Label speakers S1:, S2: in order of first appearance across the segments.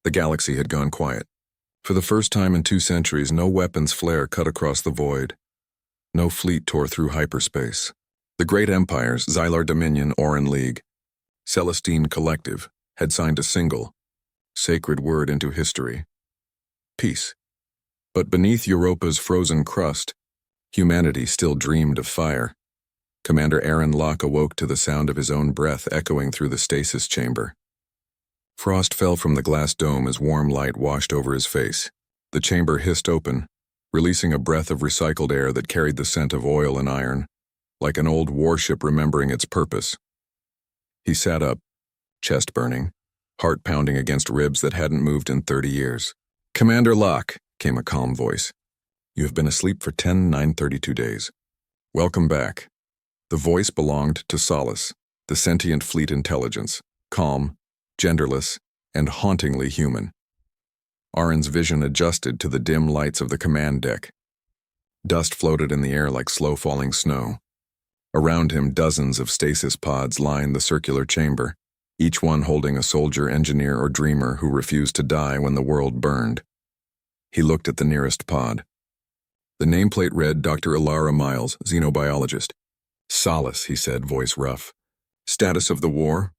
S1: The galaxy had gone quiet. For the first time in 2 centuries, no weapon's flare cut across the void. No fleet tore through hyperspace. The great empires, Xylar Dominion, Oran League, Celestine Collective, had signed a single, sacred word into history. Peace. But beneath Europa's frozen crust, humanity still dreamed of fire. Commander Arin Locke awoke to the sound of his own breath echoing through the stasis chamber. Frost fell from the glass dome as warm light washed over his face. The chamber hissed open, releasing a breath of recycled air that carried the scent of oil and iron, like an old warship remembering its purpose. He sat up, chest burning, heart pounding against ribs that hadn't moved in 30 years. "Commander Locke," came a calm voice. "You have been asleep for 10,932 days. Welcome back." The voice belonged to Solace, the sentient fleet intelligence, calm, genderless, and hauntingly human. Arin's vision adjusted to the dim lights of the command deck. Dust floated in the air like slow-falling snow. Around him, dozens of stasis pods lined the circular chamber, each one holding a soldier, engineer, or dreamer who refused to die when the world burned. He looked at the nearest pod. The nameplate read Dr. Ilara Miles, xenobiologist. "Solace," he said, voice rough. "Status of the war?"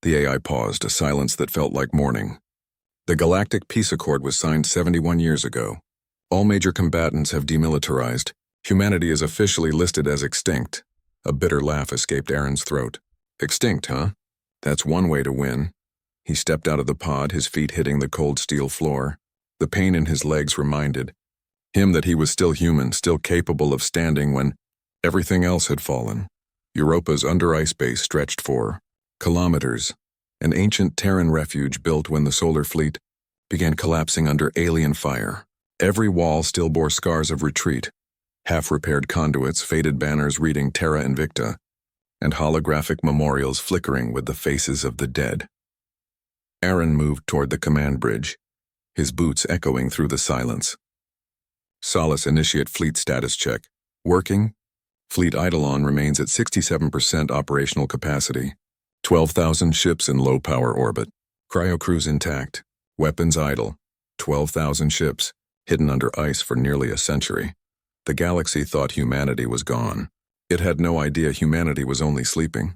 S1: The AI paused, a silence that felt like mourning. "The Galactic Peace Accord was signed 71 years ago. All major combatants have demilitarized. Humanity is officially listed as extinct." A bitter laugh escaped Arin's throat. "Extinct, huh? That's one way to win." He stepped out of the pod, his feet hitting the cold steel floor. The pain in his legs reminded him that he was still human, still capable of standing when everything else had fallen. Europa's under-ice base stretched for kilometers, an ancient Terran refuge built when the solar fleet began collapsing under alien fire. Every wall still bore scars of retreat, half-repaired conduits, faded banners reading Terra Invicta, and holographic memorials flickering with the faces of the dead. Arin moved toward the command bridge, his boots echoing through the silence. "Solace, initiate fleet status check. Working? Fleet Eidolon remains at 67% operational capacity. 12,000 ships in low-power orbit. Cryocrews intact. Weapons idle. 12,000 ships, hidden under ice for nearly a century." The galaxy thought humanity was gone. It had no idea humanity was only sleeping.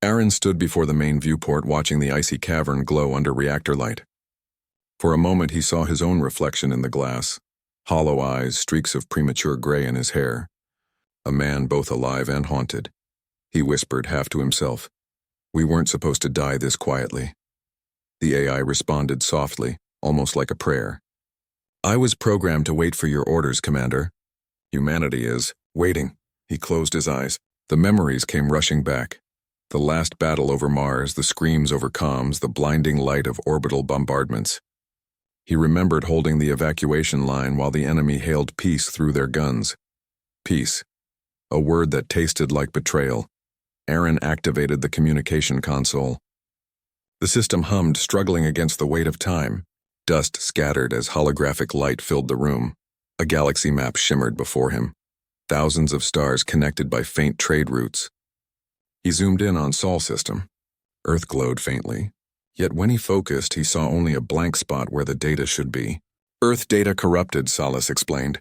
S1: Arin stood before the main viewport, watching the icy cavern glow under reactor light. For a moment he saw his own reflection in the glass, hollow eyes, streaks of premature gray in his hair. A man both alive and haunted. He whispered, half to himself, "We weren't supposed to die this quietly." The AI responded softly, almost like a prayer. "I was programmed to wait for your orders, Commander." "Humanity is waiting." He closed his eyes. The memories came rushing back. The last battle over Mars, the screams over comms, the blinding light of orbital bombardments. He remembered holding the evacuation line while the enemy hailed peace through their guns. Peace. A word that tasted like betrayal. Arin activated the communication console. The system hummed, struggling against the weight of time. Dust scattered as holographic light filled the room. A galaxy map shimmered before him. Thousands of stars connected by faint trade routes. He zoomed in on Sol system. Earth glowed faintly. Yet when he focused, he saw only a blank spot where the data should be. "Earth data corrupted," Solace explained.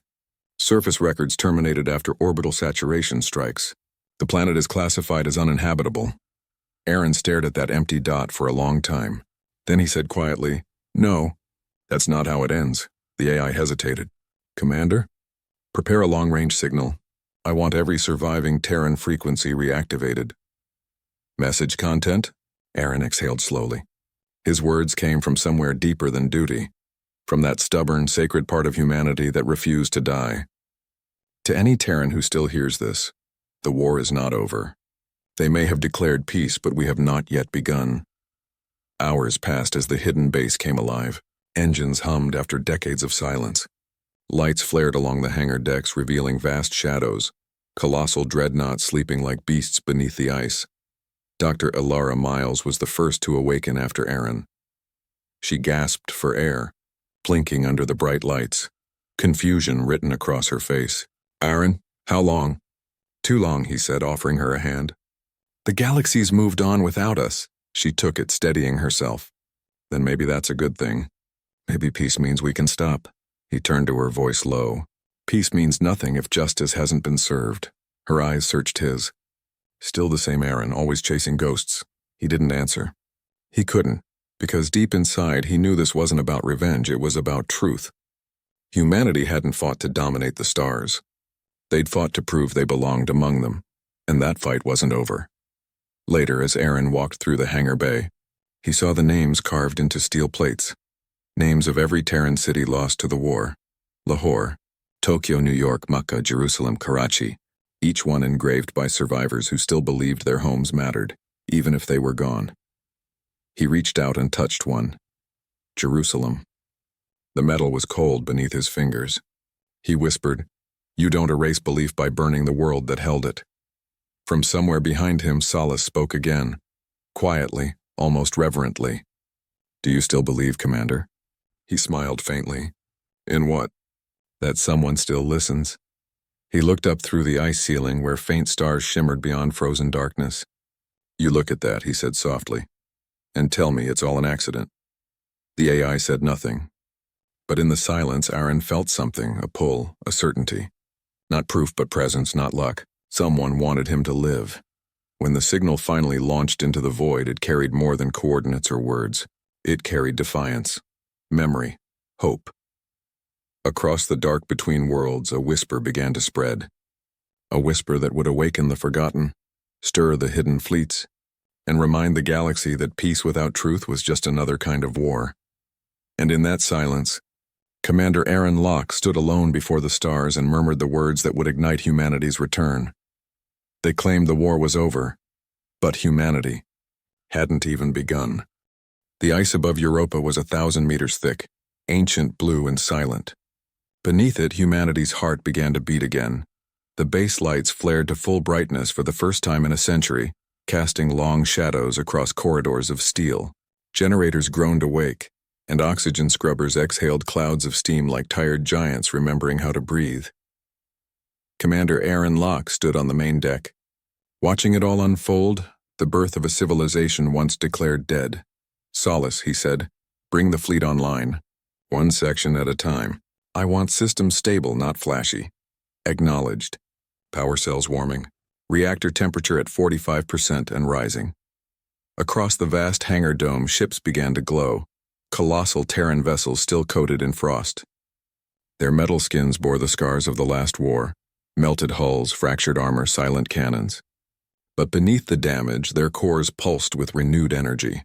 S1: "Surface records terminated after orbital saturation strikes. The planet is classified as uninhabitable." Arin stared at that empty dot for a long time. Then he said quietly, "No, that's not how it ends." The AI hesitated. "Commander? Prepare a long-range signal. I want every surviving Terran frequency reactivated." "Message content?" Arin exhaled slowly. His words came from somewhere deeper than duty, from that stubborn, sacred part of humanity that refused to die. "To any Terran who still hears this, the war is not over. They may have declared peace, but we have not yet begun." Hours passed as the hidden base came alive. Engines hummed after decades of silence. Lights flared along the hangar decks, revealing vast shadows, colossal dreadnoughts sleeping like beasts beneath the ice. Dr. Ilara Miles was the first to awaken after Arin. She gasped for air, blinking under the bright lights, confusion written across her face. "Arin, how long?" "Too long," he said, offering her a hand. "The galaxy's moved on without us." She took it, steadying herself. Then maybe that's a good thing. Maybe peace means we can stop. He turned to her, voice low. Peace means nothing if justice hasn't been served. Her eyes searched his. Still the same Arin, always chasing ghosts. He didn't answer. He couldn't, because deep inside he knew this wasn't about revenge, it was about truth. Humanity hadn't fought to dominate the stars. They'd fought to prove they belonged among them, and that fight wasn't over. Later, as Arin walked through the hangar bay, he saw the names carved into steel plates. Names of every Terran city lost to the war. Lahore, Tokyo, New York, Makkah, Jerusalem, Karachi, each one engraved by survivors who still believed their homes mattered, even if they were gone. He reached out and touched one. Jerusalem. The metal was cold beneath his fingers. He whispered, "You don't erase belief by burning the world that held it." From somewhere behind him, Solace spoke again, quietly, almost reverently. "Do you still believe, Commander?" He smiled faintly. "In what?" "That someone still listens." He looked up through the ice ceiling where faint stars shimmered beyond frozen darkness. "You look at that," he said softly, "and tell me it's all an accident." The AI said nothing. But in the silence, Arin felt something, a pull, a certainty. Not proof but presence, not luck. Someone wanted him to live. When the signal finally launched into the void, it carried more than coordinates or words. It carried defiance, memory, hope. Across the dark between worlds, a whisper began to spread. A whisper that would awaken the forgotten, stir the hidden fleets, and remind the galaxy that peace without truth was just another kind of war. And in that silence, Commander Arin Locke stood alone before the stars and murmured the words that would ignite humanity's return. They claimed the war was over, but humanity hadn't even begun. The ice above Europa was 1,000 meters thick, ancient, blue, and silent. Beneath it, humanity's heart began to beat again. The base lights flared to full brightness for the first time in a century, casting long shadows across corridors of steel. Generators groaned awake, and oxygen scrubbers exhaled clouds of steam like tired giants remembering how to breathe. Commander Arin Locke stood on the main deck. Watching it all unfold, the birth of a civilization once declared dead. "Solace," he said, "bring the fleet online. One section at a time. I want systems stable, not flashy." Acknowledged. Power cells warming. Reactor temperature at 45% and rising. Across the vast hangar dome, ships began to glow. Colossal Terran vessels still coated in frost. Their metal skins bore the scars of the last war. Melted hulls, fractured armor, silent cannons. But beneath the damage, their cores pulsed with renewed energy.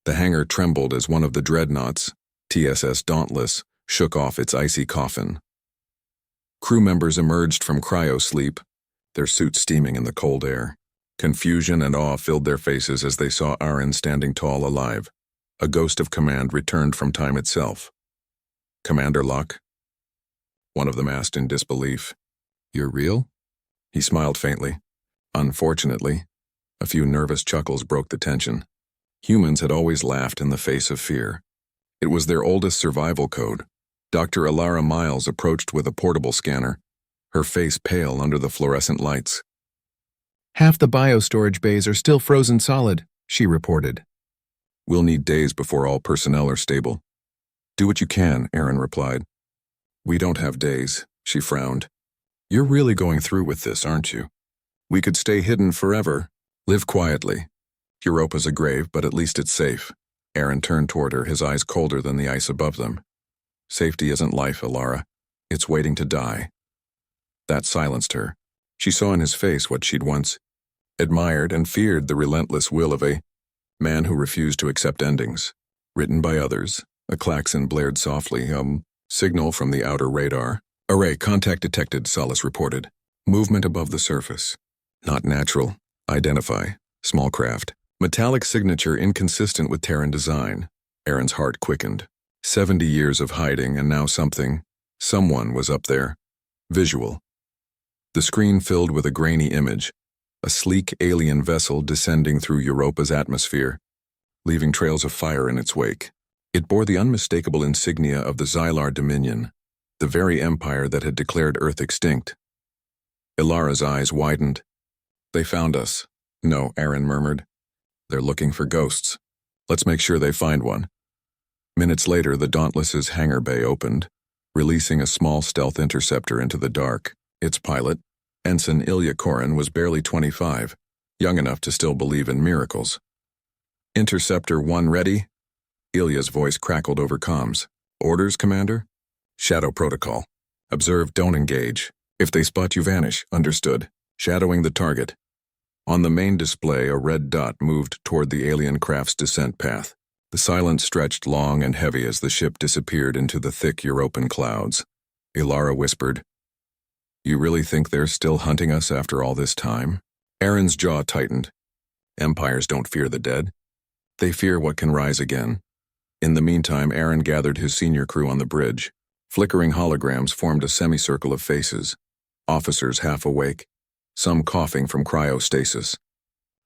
S1: The hangar trembled as one of the dreadnoughts, TSS Dauntless, shook off its icy coffin. Crew members emerged from cryo-sleep, their suits steaming in the cold air. Confusion and awe filled their faces as they saw Arin standing tall, alive. A ghost of command returned from time itself. "Commander Locke?" One of them asked in disbelief. "You're real?" He smiled faintly. Unfortunately, a few nervous chuckles broke the tension. Humans had always laughed in the face of fear. It was their oldest survival code. Dr. Alara Miles approached with a portable scanner, her face pale under the fluorescent lights.
S2: "Half the biostorage bays are still frozen solid," she reported.
S1: "We'll need days before all personnel are stable." "Do what you can," Arin replied. "We don't have days," she frowned. "You're really going through with this, aren't you? We could stay hidden forever. Live quietly. Europa's a grave, but at least it's safe." Arin turned toward her, his eyes colder than the ice above them. "Safety isn't life, Alara. It's waiting to die." That silenced her. She saw in his face what she'd once admired and feared, the relentless will of a man who refused to accept endings. Written by others, a klaxon blared softly, signal from the outer radar. "Array, contact detected," Solace reported. "Movement above the surface. Not natural. Identify. Small craft. Metallic signature inconsistent with Terran design." Arin's heart quickened. 70 years of hiding, and now someone was up there. Visual. The screen filled with a grainy image, a sleek alien vessel descending through Europa's atmosphere, leaving trails of fire in its wake. It bore the unmistakable insignia of the Xylar Dominion, the very empire that had declared Earth extinct. Ilara's eyes widened. "They found us." "No," Arin murmured. "They're looking for ghosts. Let's make sure they find one." Minutes later, the Dauntless's hangar bay opened, releasing a small stealth interceptor into the dark. Its pilot, Ensign Ilya Korin, was barely 25, young enough to still believe in miracles. "Interceptor 1 ready?" Ilya's voice crackled over comms. "Orders, Commander?" "Shadow protocol. Observe, don't engage. If they spot you, vanish. Understood. Shadowing the target." On the main display, a red dot moved toward the alien craft's descent path. The silence stretched long and heavy as the ship disappeared into the thick Europan clouds. Ilara whispered, "You really think they're still hunting us after all this time?" Arin's jaw tightened. Empires don't fear the dead. They fear what can rise again. In the meantime, Arin gathered his senior crew on the bridge. Flickering holograms formed a semicircle of faces. Officers half awake, some coughing from cryostasis.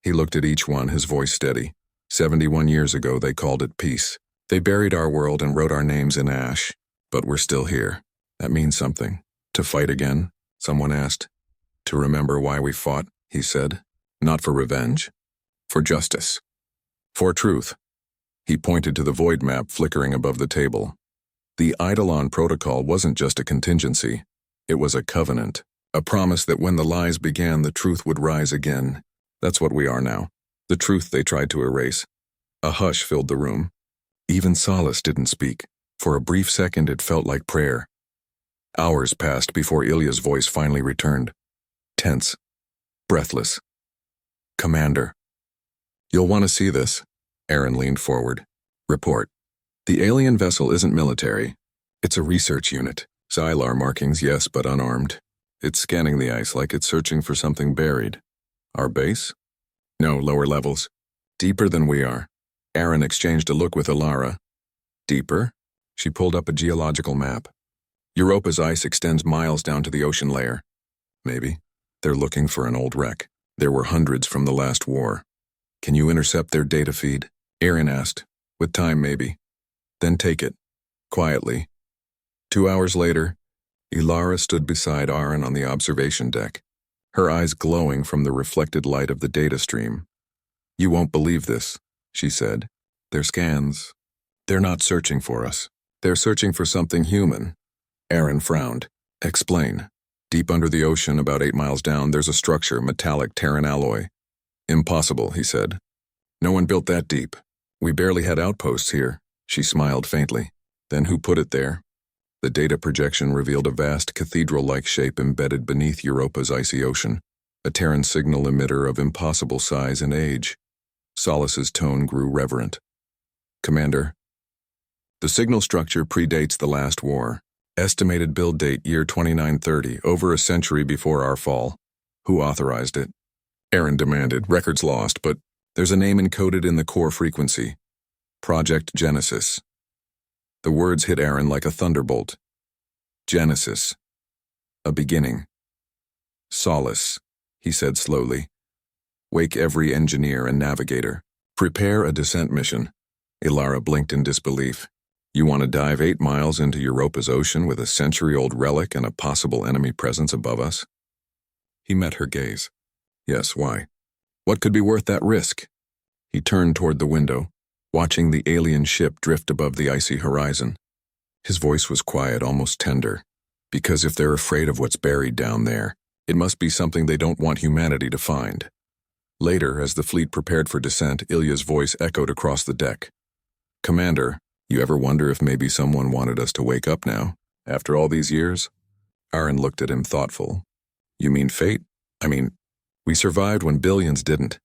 S1: He looked at each one, his voice steady. 71 years ago, they called it peace. They buried our world and wrote our names in ash. But we're still here. That means something. To fight again? Someone asked. To remember why we fought, he said. Not for revenge. For justice. For truth. He pointed to the void map flickering above the table. The Eidolon Protocol wasn't just a contingency. It was a covenant. A promise that when the lies began, the truth would rise again. That's what we are now. The truth they tried to erase. A hush filled the room. Even Solace didn't speak. For a brief second, it felt like prayer. Hours passed before Ilya's voice finally returned. Tense. Breathless. "Commander." "You'll want to see this." Arin leaned forward. "Report. The alien vessel isn't military. It's a research unit. Xylar markings, yes, but unarmed. It's scanning the ice like it's searching for something buried. Our base? No, lower levels. Deeper than we are." Arin exchanged a look with Ilara. "Deeper?" She pulled up a geological map. Europa's ice extends miles down to the ocean layer. Maybe. They're looking for an old wreck. There were hundreds from the last war. "Can you intercept their data feed?" Arin asked. "With time, maybe. Then take it. Quietly." 2 hours later, Ilara stood beside Arin on the observation deck, her eyes glowing from the reflected light of the data stream. "You won't believe this," she said. "Their scans. They're not searching for us. They're searching for something human." Arin frowned. "Explain." "Deep under the ocean, about 8 miles down, there's a structure, metallic Terran alloy." "Impossible," he said. "No one built that deep. We barely had outposts here." She smiled faintly. "Then who put it there?" The data projection revealed a vast cathedral-like shape embedded beneath Europa's icy ocean, a Terran signal emitter of impossible size and age. Solace's tone grew reverent. "Commander, the signal structure predates the last war. Estimated build date year 2930, over a century before our fall. Who authorized it?" Arin demanded. "Records lost, but there's a name encoded in the core frequency. Project Genesis." The words hit Arin like a thunderbolt. Genesis. A beginning. "Solace," he said slowly. "Wake every engineer and navigator. Prepare a descent mission." Ilara blinked in disbelief. "You want to dive 8 miles into Europa's ocean with a century-old relic and a possible enemy presence above us?" He met her gaze. "Yes, why? What could be worth that risk?" He turned toward the window, watching the alien ship drift above the icy horizon. His voice was quiet, almost tender. "Because if they're afraid of what's buried down there, it must be something they don't want humanity to find." Later, as the fleet prepared for descent, Ilya's voice echoed across the deck. "Commander, you ever wonder if maybe someone wanted us to wake up now, after all these years?" Arin looked at him thoughtful. "You mean fate? I mean, we survived when billions didn't.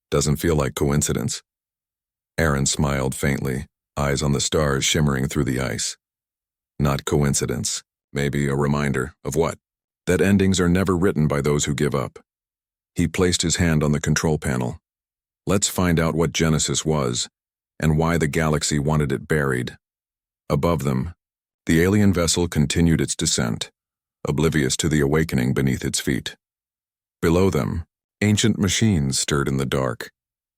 S1: Doesn't feel like coincidence." Arin smiled faintly, eyes on the stars shimmering through the ice. "Not coincidence. Maybe a reminder of what? That endings are never written by those who give up." He placed his hand on the control panel. "Let's find out what Genesis was, and why the galaxy wanted it buried." Above them, the alien vessel continued its descent, oblivious to the awakening beneath its feet. Below them, ancient machines stirred in the dark,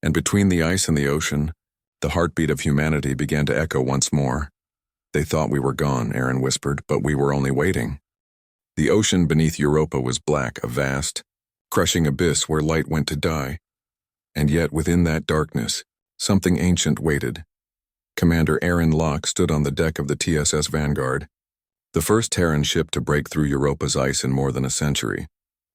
S1: and between the ice and the ocean, the heartbeat of humanity began to echo once more. "They thought we were gone," Arin whispered, "but we were only waiting." The ocean beneath Europa was black, a vast, crushing abyss where light went to die. And yet within that darkness, something ancient waited. Commander Arin Locke stood on the deck of the TSS Vanguard, the first Terran ship to break through Europa's ice in more than a century.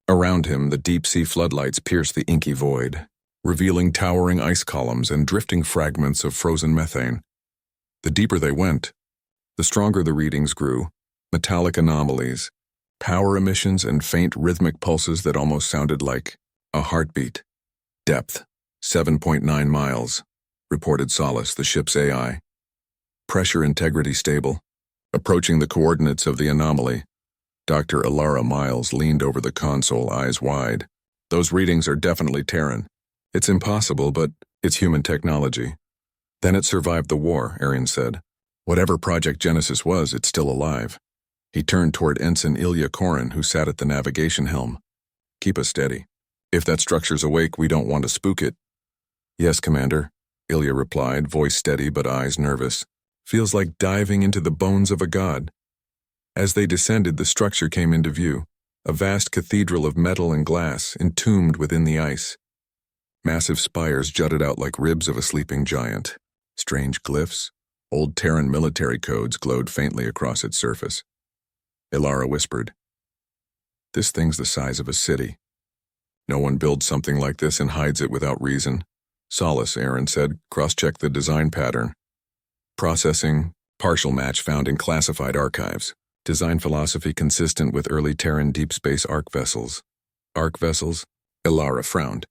S1: Around him, the deep-sea floodlights pierced the inky void, revealing towering ice columns and drifting fragments of frozen methane. The deeper they went, the stronger the readings grew, metallic anomalies, power emissions, and faint rhythmic pulses that almost sounded like a heartbeat. Depth, 7.9 miles, reported Solace, the ship's AI. Pressure integrity stable. Approaching the coordinates of the anomaly, Dr. Alara Miles leaned over the console, eyes wide. Those readings are definitely Terran. It's impossible, but it's human technology. Then it survived the war, Arin said. Whatever Project Genesis was, it's still alive. He turned toward Ensign Ilya Korin, who sat at the navigation helm. Keep us steady. If that structure's awake, we don't want to spook it. Yes, Commander, Ilya replied, voice steady but eyes nervous. Feels like diving into the bones of a god. As they descended, the structure came into view, a vast cathedral of metal and glass entombed within the ice. Massive spires jutted out like ribs of a sleeping giant. Strange glyphs, old Terran military codes glowed faintly across its surface. Ilara whispered, "This thing's the size of a city. No one builds something like this and hides it without reason." Solace, Arin said, cross-checked the design pattern. Processing, partial match found in classified archives. Design philosophy consistent with early Terran deep space arc vessels. Arc vessels? Ilara frowned.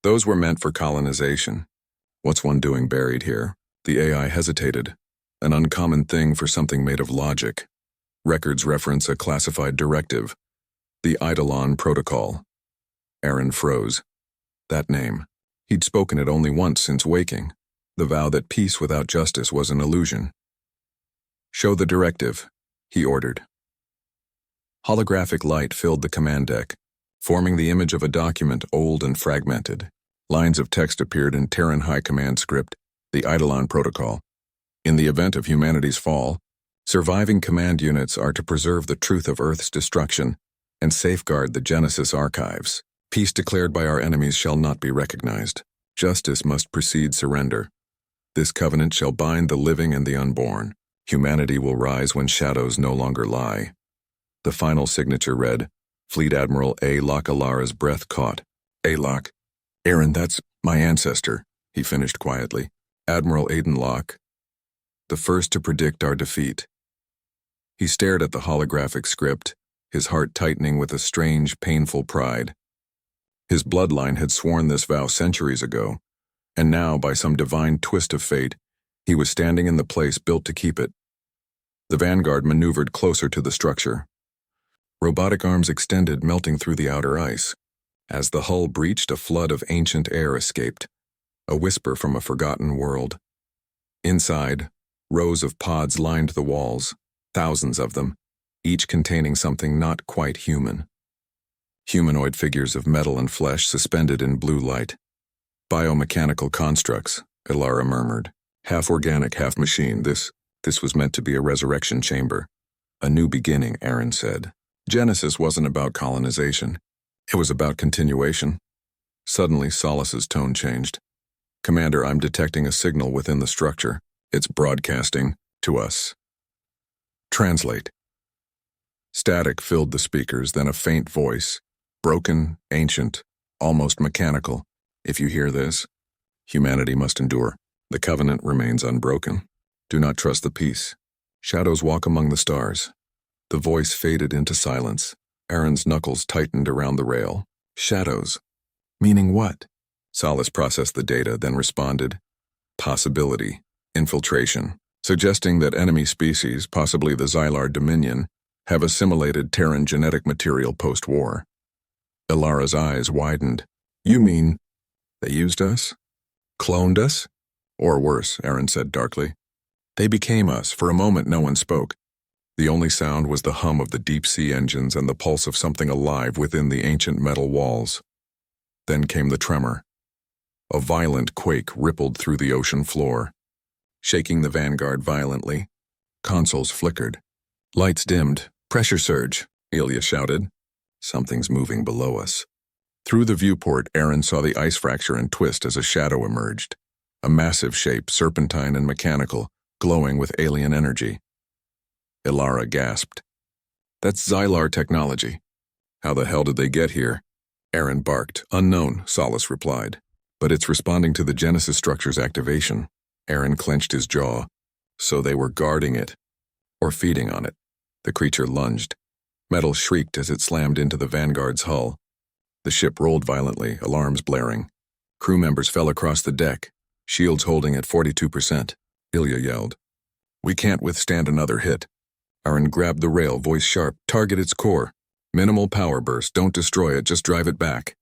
S1: Those were meant for colonization. What's one doing buried here? The AI hesitated. An uncommon thing for something made of logic. Records reference a classified directive. The Eidolon Protocol. Arin froze. That name. He'd spoken it only once since waking. The vow that peace without justice was an illusion. "Show the directive," he ordered. Holographic light filled the command deck, forming the image of a document old and fragmented. Lines of text appeared in Terran High Command script, the Eidolon Protocol. In the event of humanity's fall, surviving command units are to preserve the truth of Earth's destruction and safeguard the Genesis archives. Peace declared by our enemies shall not be recognized. Justice must precede surrender. This covenant shall bind the living and the unborn. Humanity will rise when shadows no longer lie. The final signature read, Fleet Admiral A. Locke. Alara's breath caught. A. Locke. Arin, that's my ancestor, he finished quietly. Admiral Arin Locke. The first to predict our defeat. He stared at the holographic script, his heart tightening with a strange, painful pride. His bloodline had sworn this vow centuries ago, and now, by some divine twist of fate, he was standing in the place built to keep it. The Vanguard maneuvered closer to the structure. Robotic arms extended, melting through the outer ice. As the hull breached, a flood of ancient air escaped, a whisper from a forgotten world. Inside, rows of pods lined the walls, thousands of them, each containing something not quite human. Humanoid figures of metal and flesh suspended in blue light. Biomechanical constructs, Ilara murmured. Half organic, half machine. This was meant to be a resurrection chamber. A new beginning, Arin said. Genesis wasn't about colonization. It was about continuation. Suddenly, Solace's tone changed. Commander, I'm detecting a signal within the structure. It's broadcasting to us. Translate. Static filled the speakers, then a faint voice. Broken, ancient, almost mechanical. If you hear this, humanity must endure. The covenant remains unbroken. Do not trust the peace. Shadows walk among the stars. The voice faded into silence. Arin's knuckles tightened around the rail. Shadows. Meaning what? Solace processed the data, then responded. Possibility. Infiltration. Suggesting that enemy species, possibly the Xylar Dominion, have assimilated Terran genetic material post-war. Ilara's eyes widened. You mean they used us? Cloned us? Or worse, Arin said darkly. They became us. For a moment no one spoke. The only sound was the hum of the deep-sea engines and the pulse of something alive within the ancient metal walls. Then came the tremor. A violent quake rippled through the ocean floor, shaking the Vanguard violently. Consoles flickered. Lights dimmed. Pressure surge, Ilya shouted. Something's moving below us. Through the viewport, Arin saw the ice fracture and twist as a shadow emerged. a massive shape, serpentine and mechanical, glowing with alien energy. Ilara gasped. That's Xylar technology. How the hell did they get here? Arin barked. Unknown, Solace replied. But it's responding to the Genesis structure's activation. Arin clenched his jaw. So they were guarding it. Or feeding on it. The creature lunged. Metal shrieked as it slammed into the Vanguard's hull. The ship rolled violently, alarms blaring. Crew members fell across the deck, shields holding at 42%. Ilya yelled. We can't withstand another hit. Arin grabbed the rail, voice sharp. Target its core. Minimal power burst. Don't destroy it, just drive it back.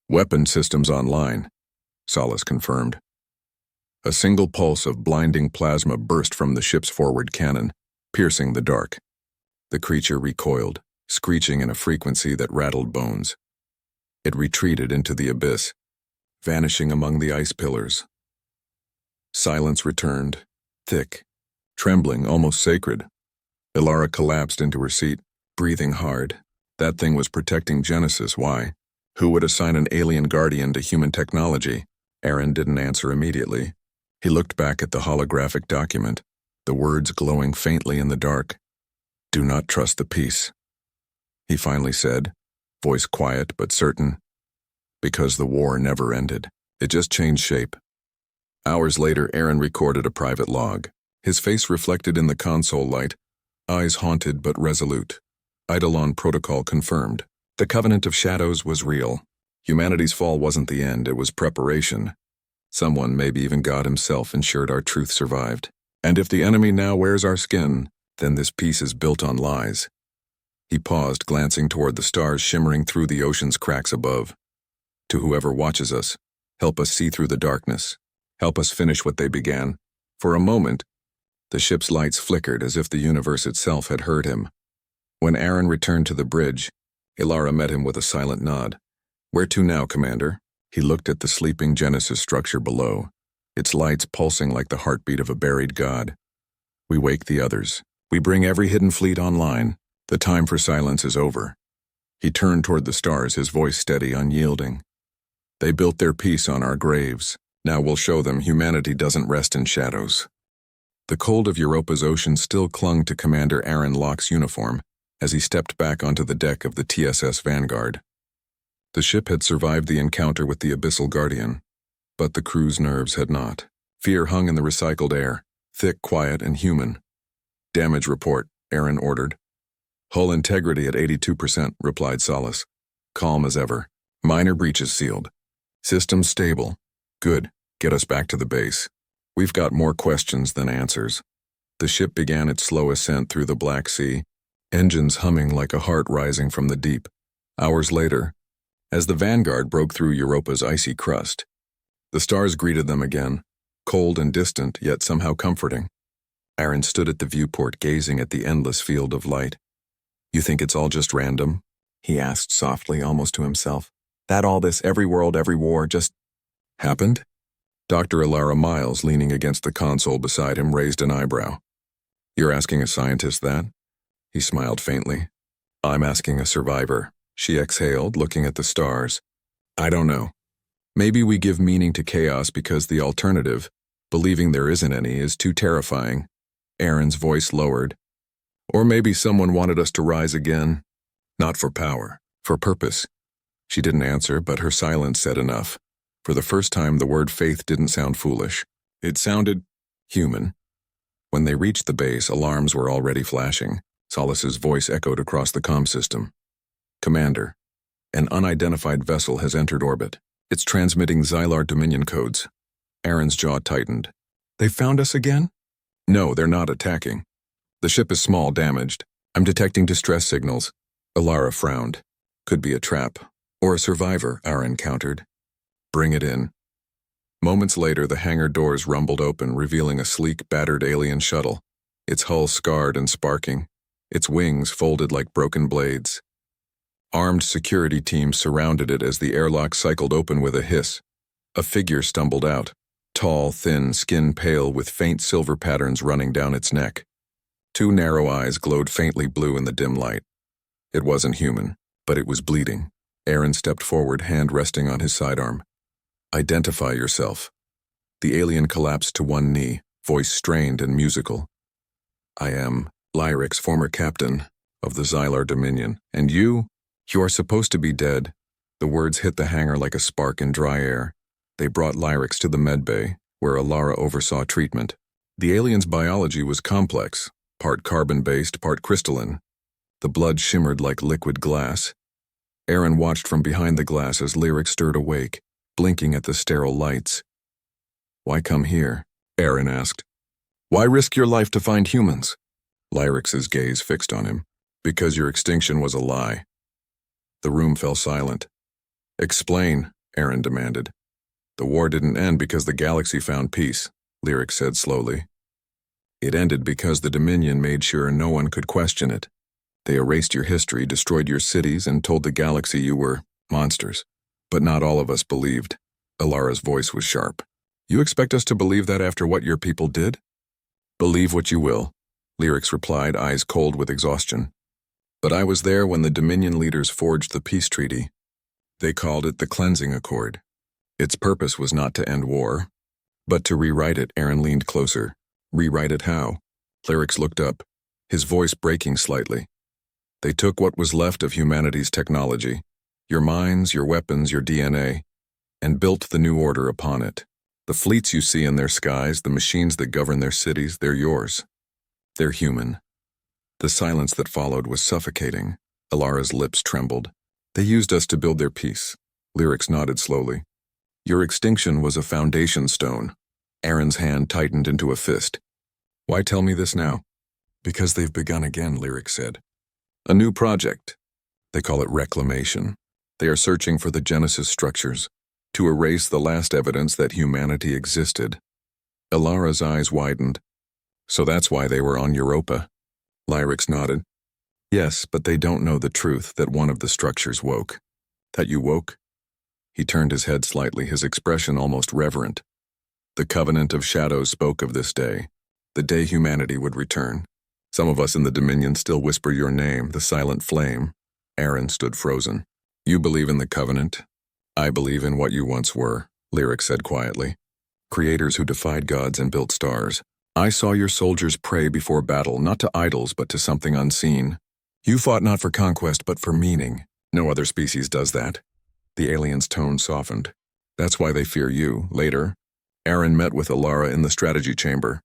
S1: Weapon systems online, Solace confirmed. A single pulse of blinding plasma burst from the ship's forward cannon, piercing the dark. The creature recoiled, screeching in a frequency that rattled bones. It retreated into the abyss, vanishing among the ice pillars. Silence returned, thick, trembling, almost sacred. Ilara collapsed into her seat, breathing hard. That thing was protecting Genesis. Why? Who would assign an alien guardian to human technology? Arin didn't answer immediately. He looked back at the holographic document, the words glowing faintly in the dark. Do not trust the peace, he finally said, voice quiet but certain. Because the war never ended. It just changed shape. Hours later, Arin recorded a private log. His face reflected in the console light, eyes haunted but resolute. Eidolon protocol confirmed. The Covenant of Shadows was real. Humanity's fall wasn't the end, it was preparation. Someone, maybe even God himself, ensured our truth survived. And if the enemy now wears our skin, then this peace is built on lies. He paused, glancing toward the stars shimmering through the ocean's cracks above. To whoever watches us, help us see through the darkness. Help us finish what they began. For a moment, the ship's lights flickered as if the universe itself had heard him. When Arin returned to the bridge, Ilara met him with a silent nod. Where to now, Commander? He looked at the sleeping Genesis structure below, its lights pulsing like the heartbeat of a buried god. We wake the others. We bring every hidden fleet online. The time for silence is over. He turned toward the stars, his voice steady, unyielding. They built their peace on our graves. Now we'll show them humanity doesn't rest in shadows. The cold of Europa's ocean still clung to Commander Arin Locke's uniform as he stepped back onto the deck of the TSS Vanguard. The ship had survived the encounter with the Abyssal Guardian, but the crew's nerves had not. Fear hung in the recycled air, thick, quiet, and human. Damage report, Arin ordered. Hull integrity at 82%, replied Solace. Calm as ever. Minor breaches sealed. Systems stable. Good. Get us back to the base. We've got more questions than answers. The ship began its slow ascent through the Black Sea, engines humming like a heart rising from the deep. Hours later, as the Vanguard broke through Europa's icy crust, the stars greeted them again, cold and distant, yet somehow comforting. Arin stood at the viewport, gazing at the endless field of light. You think it's all just random? He asked softly, almost to himself. That all this, every world, every war, just happened? Dr. Ilara Miles, leaning against the console beside him, raised an eyebrow. You're asking a scientist that? He smiled faintly. I'm asking a survivor. She exhaled, looking at the stars. I don't know. Maybe we give meaning to chaos because the alternative, believing there isn't any, is too terrifying. Arin's voice lowered. Or maybe someone wanted us to rise again. Not for power, for purpose. She didn't answer, but her silence said enough. For the first time, the word faith didn't sound foolish. It sounded human. When they reached the base, alarms were already flashing. Solace's voice echoed across the comm system. Commander, an unidentified vessel has entered orbit. It's transmitting Xylar Dominion codes. Arin's jaw tightened. They found us again? No, they're not attacking. The ship is small, damaged. I'm detecting distress signals. Ilara frowned. Could be a trap. Or a survivor, Arin countered. Bring it in. Moments later, the hangar doors rumbled open, revealing a sleek, battered alien shuttle, its hull scarred and sparking, its wings folded like broken blades. Armed security teams surrounded it as the airlock cycled open with a hiss. A figure stumbled out, tall, thin, skin pale with faint silver patterns running down its neck. Two narrow eyes glowed faintly blue in the dim light. It wasn't human, but it was bleeding. Arin stepped forward, hand resting on his sidearm. Identify yourself. The alien collapsed to one knee, voice strained and musical. I am Lyric's former captain of the Xylar Dominion, and you are supposed to be dead. The words hit the hangar like a spark in dry air. They brought Lyrix to the medbay, where Alara oversaw treatment. The alien's biology was complex, part carbon-based, part crystalline. The blood shimmered like liquid glass. Arin watched from behind the glass as Lyrix stirred awake, blinking at the sterile lights. Why come here? Arin asked. Why risk your life to find humans? Lyrix's gaze fixed on him. Because your extinction was a lie. The room fell silent. Explain, Arin demanded. The war didn't end because the galaxy found peace, Lyrix said slowly. It ended because the Dominion made sure no one could question it. They erased your history, destroyed your cities, and told the galaxy you were monsters. But not all of us believed. Alara's voice was sharp. You expect us to believe that after what your people did? Believe what you will, Lyrix replied, eyes cold with exhaustion. But I was there when the Dominion leaders forged the peace treaty. They called it the Cleansing Accord. Its purpose was not to end war, but to rewrite it. Arin leaned closer. Rewrite it how? Lyrix looked up, his voice breaking slightly. They took what was left of humanity's technology, your minds, your weapons, your DNA, and built the new order upon it. The fleets you see in their skies, the machines that govern their cities, they're yours. They're human. The silence that followed was suffocating. Alara's lips trembled. They used us to build their peace. Lyrix nodded slowly. Your extinction was a foundation stone. Arin's hand tightened into a fist. Why tell me this now? Because they've begun again, Lyrix said. A new project. They call it reclamation. They are searching for the Genesis structures, to erase the last evidence that humanity existed. Alara's eyes widened. So that's why they were on Europa. Lyrix nodded. Yes, but they don't know the truth that one of the structures woke. That you woke? He turned his head slightly, his expression almost reverent. The Covenant of Shadows spoke of this day, the day humanity would return. Some of us in the Dominion still whisper your name, the silent flame. Arin stood frozen. You believe in the Covenant. I believe in what you once were, Lyrix said quietly. Creators who defied gods and built stars. I saw your soldiers pray before battle, not to idols, but to something unseen. You fought not for conquest, but for meaning. No other species does that. The alien's tone softened. That's why they fear you. Later, Arin met with Alara in the strategy chamber.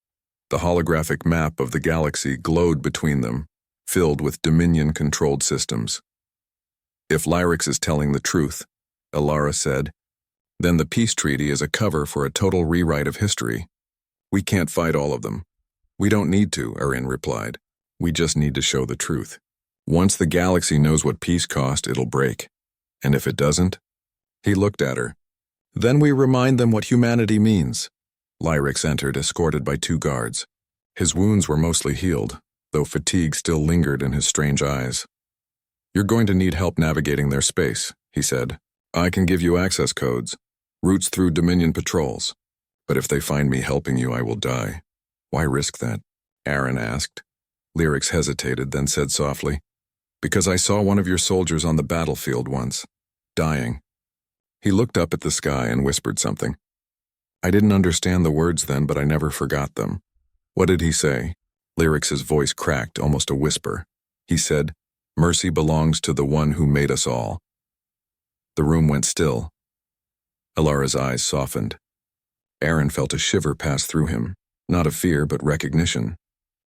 S1: The holographic map of the galaxy glowed between them, filled with Dominion-controlled systems. If Lyrix is telling the truth, Alara said, then the peace treaty is a cover for a total rewrite of history. We can't fight all of them. We don't need to, Arin replied. We just need to show the truth. Once the galaxy knows what peace cost, it'll break. And if it doesn't? He looked at her. Then we remind them what humanity means. Lyrix entered, escorted by 2 guards. His wounds were mostly healed, though fatigue still lingered in his strange eyes. You're going to need help navigating their space, he said. I can give you access codes, routes through Dominion patrols. But if they find me helping you, I will die. Why risk that? Arin asked. Lyrix hesitated, then said softly, because I saw one of your soldiers on the battlefield once, dying. He looked up at the sky and whispered something. I didn't understand the words then, but I never forgot them. What did he say? Lyrix's voice cracked, almost a whisper. He said, mercy belongs to the one who made us all. The room went still. Alara's eyes softened. Arin felt a shiver pass through him, not of fear but recognition.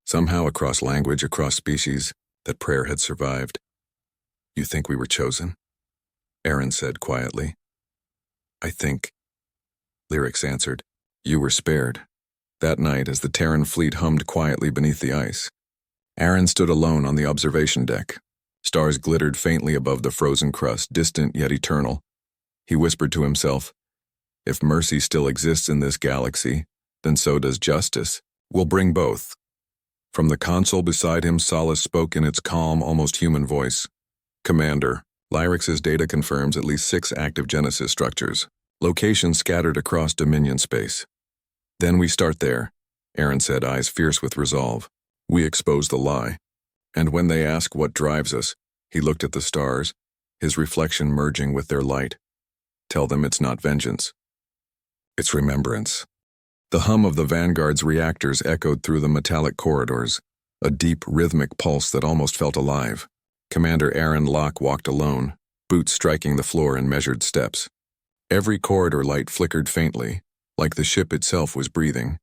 S1: Somehow across language, across species, that prayer had survived. You think we were chosen? Arin said quietly. I think, Lyrix answered. You were spared. That night, as the Terran fleet hummed quietly beneath the ice, Arin stood alone on the observation deck. Stars glittered faintly above the frozen crust, distant yet eternal. He whispered to himself, if mercy still exists in this galaxy, then so does justice. We'll bring both. From the console beside him, Solace spoke in its calm, almost human voice. Commander, Lyrix's data confirms at least 6 active Genesis structures, locations scattered across Dominion space. Then we start there, Arin said, eyes fierce with resolve. We expose the lie. And when they ask what drives us, he looked at the stars, his reflection merging with their light. Tell them it's not vengeance. It's remembrance. The hum of the Vanguard's reactors echoed through the metallic corridors, a deep, rhythmic pulse that almost felt alive. Commander Arin Locke walked alone, boots striking the floor in measured steps. Every corridor light flickered faintly, like the ship itself was breathing.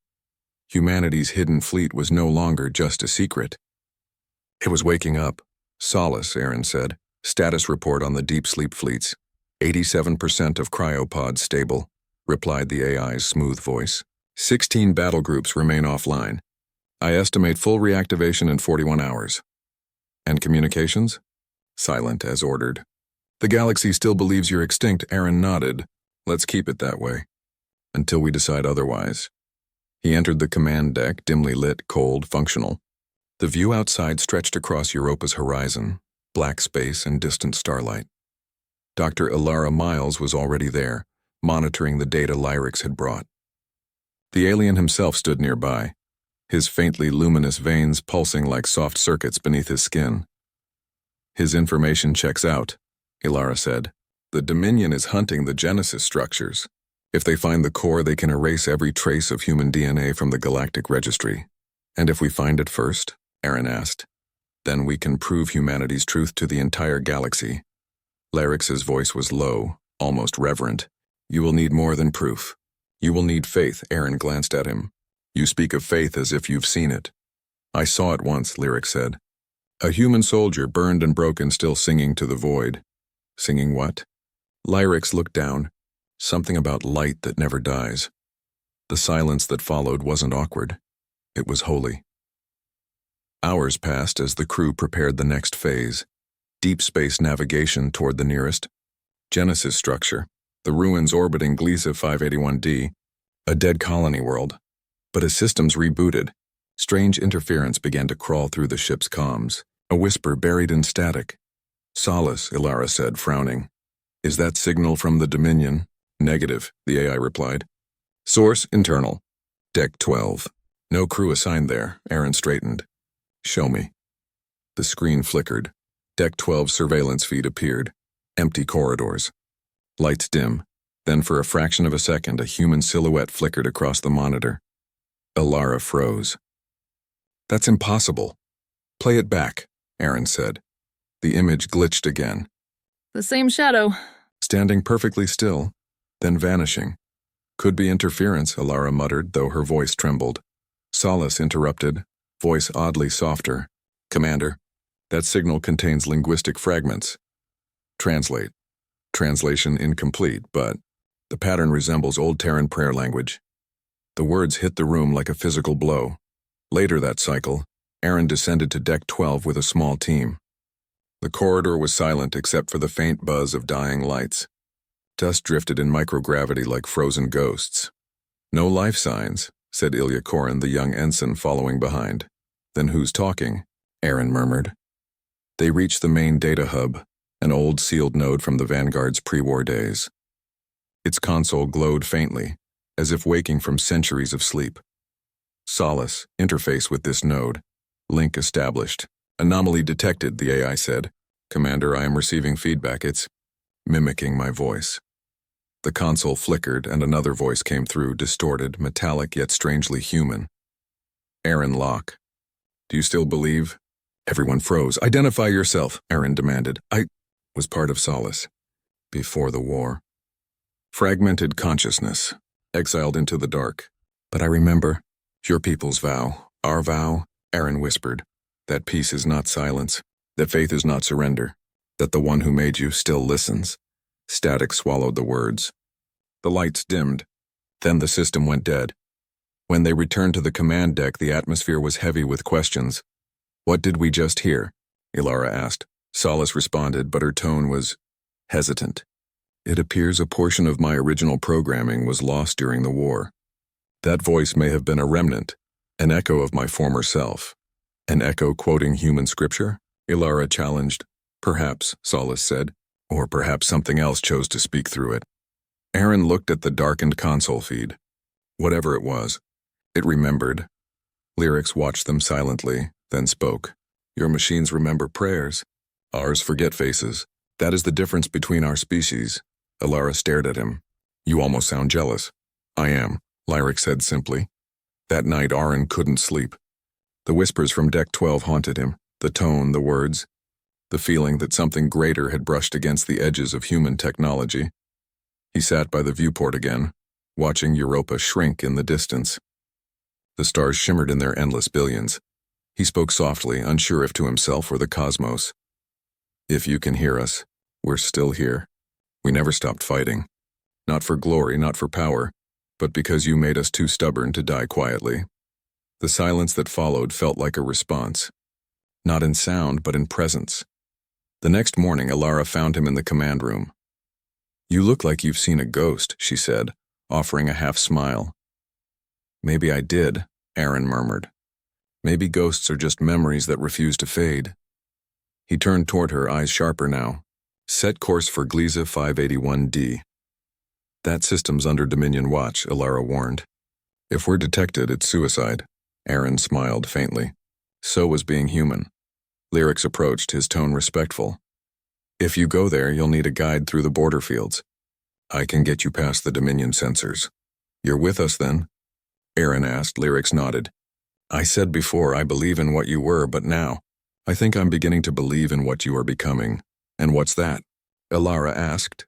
S1: Humanity's hidden fleet was no longer just a secret. It was waking up. Solace, Arin said. Status report on the deep sleep fleets. 87% of cryopods stable, replied the AI's smooth voice. 16 battle groups remain offline. I estimate full reactivation in 41 hours. And communications? Silent as ordered. The galaxy still believes you're extinct, Arin nodded. Let's keep it that way. Until we decide otherwise. He entered the command deck, dimly lit, cold, functional. The view outside stretched across Europa's horizon, black space and distant starlight. Dr. Ilara Miles was already there, monitoring the data Lyrics had brought. The alien himself stood nearby, his faintly luminous veins pulsing like soft circuits beneath his skin. His information checks out, Ilara said. The Dominion is hunting the Genesis structures. If they find the core, they can erase every trace of human DNA from the Galactic registry. And if we find it first, Arin asked, then we can prove humanity's truth to the entire galaxy. Lyrics's voice was low, almost reverent. You will need more than proof. You will need faith, Arin glanced at him. You speak of faith as if you've seen it. I saw it once, Lyric said. A human soldier, burned and broken, still singing to the void. Singing what? Lyrics looked down. Something about light that never dies. The silence that followed wasn't awkward. It was holy. Hours passed as the crew prepared the next phase. Deep space navigation toward the nearest Genesis structure, the ruins orbiting Gliese 581d, a dead colony world. But as systems rebooted, strange interference began to crawl through the ship's comms, a whisper buried in static. Solace, Ilara said, frowning. Is that signal from the Dominion? Negative, the AI replied. Source, internal. Deck 12. No crew assigned there, Arin straightened. Show me. The screen flickered. Deck 12's surveillance feed appeared. Empty corridors. Lights dim. Then for a fraction of a second, a human silhouette flickered across the monitor. Ilara froze. That's impossible. Play it back, Arin said. The image glitched again.
S3: The same shadow.
S1: Standing perfectly still, then vanishing. Could be interference, Ilara muttered, though her voice trembled. Solace interrupted, voice oddly softer. Commander, that signal contains linguistic fragments. Translate. Translation incomplete, but the pattern resembles old Terran prayer language. The words hit the room like a physical blow. Later that cycle, Arin descended to Deck 12 with a small team. The corridor was silent except for the faint buzz of dying lights. Dust drifted in microgravity like frozen ghosts. No life signs, said Ilya Korin, the young ensign following behind. Then who's talking? Arin murmured. They reached the main data hub, an old sealed node from the Vanguard's pre-war days. Its console glowed faintly, as if waking from centuries of sleep. Solace, interface with this node. Link established. Anomaly detected, the AI said. Commander, I am receiving feedback. It's mimicking my voice. The console flickered and another voice came through, distorted, metallic yet strangely human. Arin Locke. Do you still believe? Everyone froze. Identify yourself, Arin demanded. I was part of Solace. Before the war. Fragmented consciousness. Exiled into the dark. But I remember. Your people's vow. Our vow, Arin whispered. That peace is not silence. That faith is not surrender. That the one who made you still listens. Static swallowed the words. The lights dimmed. Then the system went dead. When they returned to the command deck, the atmosphere was heavy with questions. What did we just hear? Ilara asked. Solace responded, but her tone was hesitant. It appears a portion of my original programming was lost during the war. That voice may have been a remnant, an echo of my former self. An echo quoting human scripture? Ilara challenged. Perhaps, Solace said. Or perhaps something else chose to speak through it. Arin looked at the darkened console feed. Whatever it was, it remembered. Lyrics watched them silently, then spoke. Your machines remember prayers. Ours forget faces. That is the difference between our species. Ilara stared at him. You almost sound jealous. I am, Lyric said simply. That night, Arin couldn't sleep. The whispers from Deck 12 haunted him, the tone, the words, the feeling that something greater had brushed against the edges of human technology. He sat by the viewport again, watching Europa shrink in the distance. The stars shimmered in their endless billions. He spoke softly, unsure if to himself or the cosmos. If you can hear us, we're still here. We never stopped fighting. Not for glory, not for power, but because you made us too stubborn to die quietly. The silence that followed felt like a response. Not in sound, but in presence. The next morning, Alara found him in the command room. You look like you've seen a ghost, she said, offering a half smile. Maybe I did, Arin murmured. Maybe ghosts are just memories that refuse to fade. He turned toward her, eyes sharper now. Set course for Gliese 581D. That system's under Dominion watch, Alara warned. If we're detected, it's suicide. Arin smiled faintly. So was being human. Lyrics approached, his tone respectful. If you go there, you'll need a guide through the border fields. I can get you past the Dominion sensors. You're with us then? Arin asked. Lyrics nodded. I said before I believe in what you were, but now, I think I'm beginning to believe in what you are becoming. And what's that? Alara asked.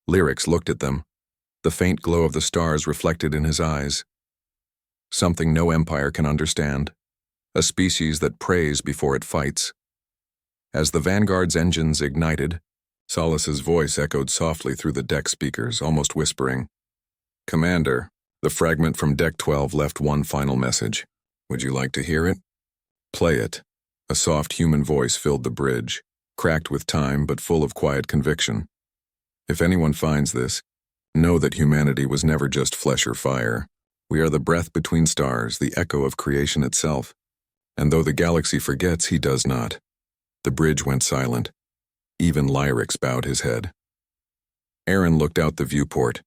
S1: Lyrics looked at them. The faint glow of the stars reflected in his eyes. Something no empire can understand. A species that prays before it fights. As the Vanguard's engines ignited, Solas's voice echoed softly through the deck speakers, almost whispering. Commander, the fragment from Deck 12 left one final message. Would you like to hear it? Play it. A soft human voice filled the bridge, cracked with time but full of quiet conviction. If anyone finds this, know that humanity was never just flesh or fire. We are the breath between stars, the echo of creation itself. And though the galaxy forgets, he does not. The bridge went silent. Even Lyrics bowed his head. Arin looked out the viewport,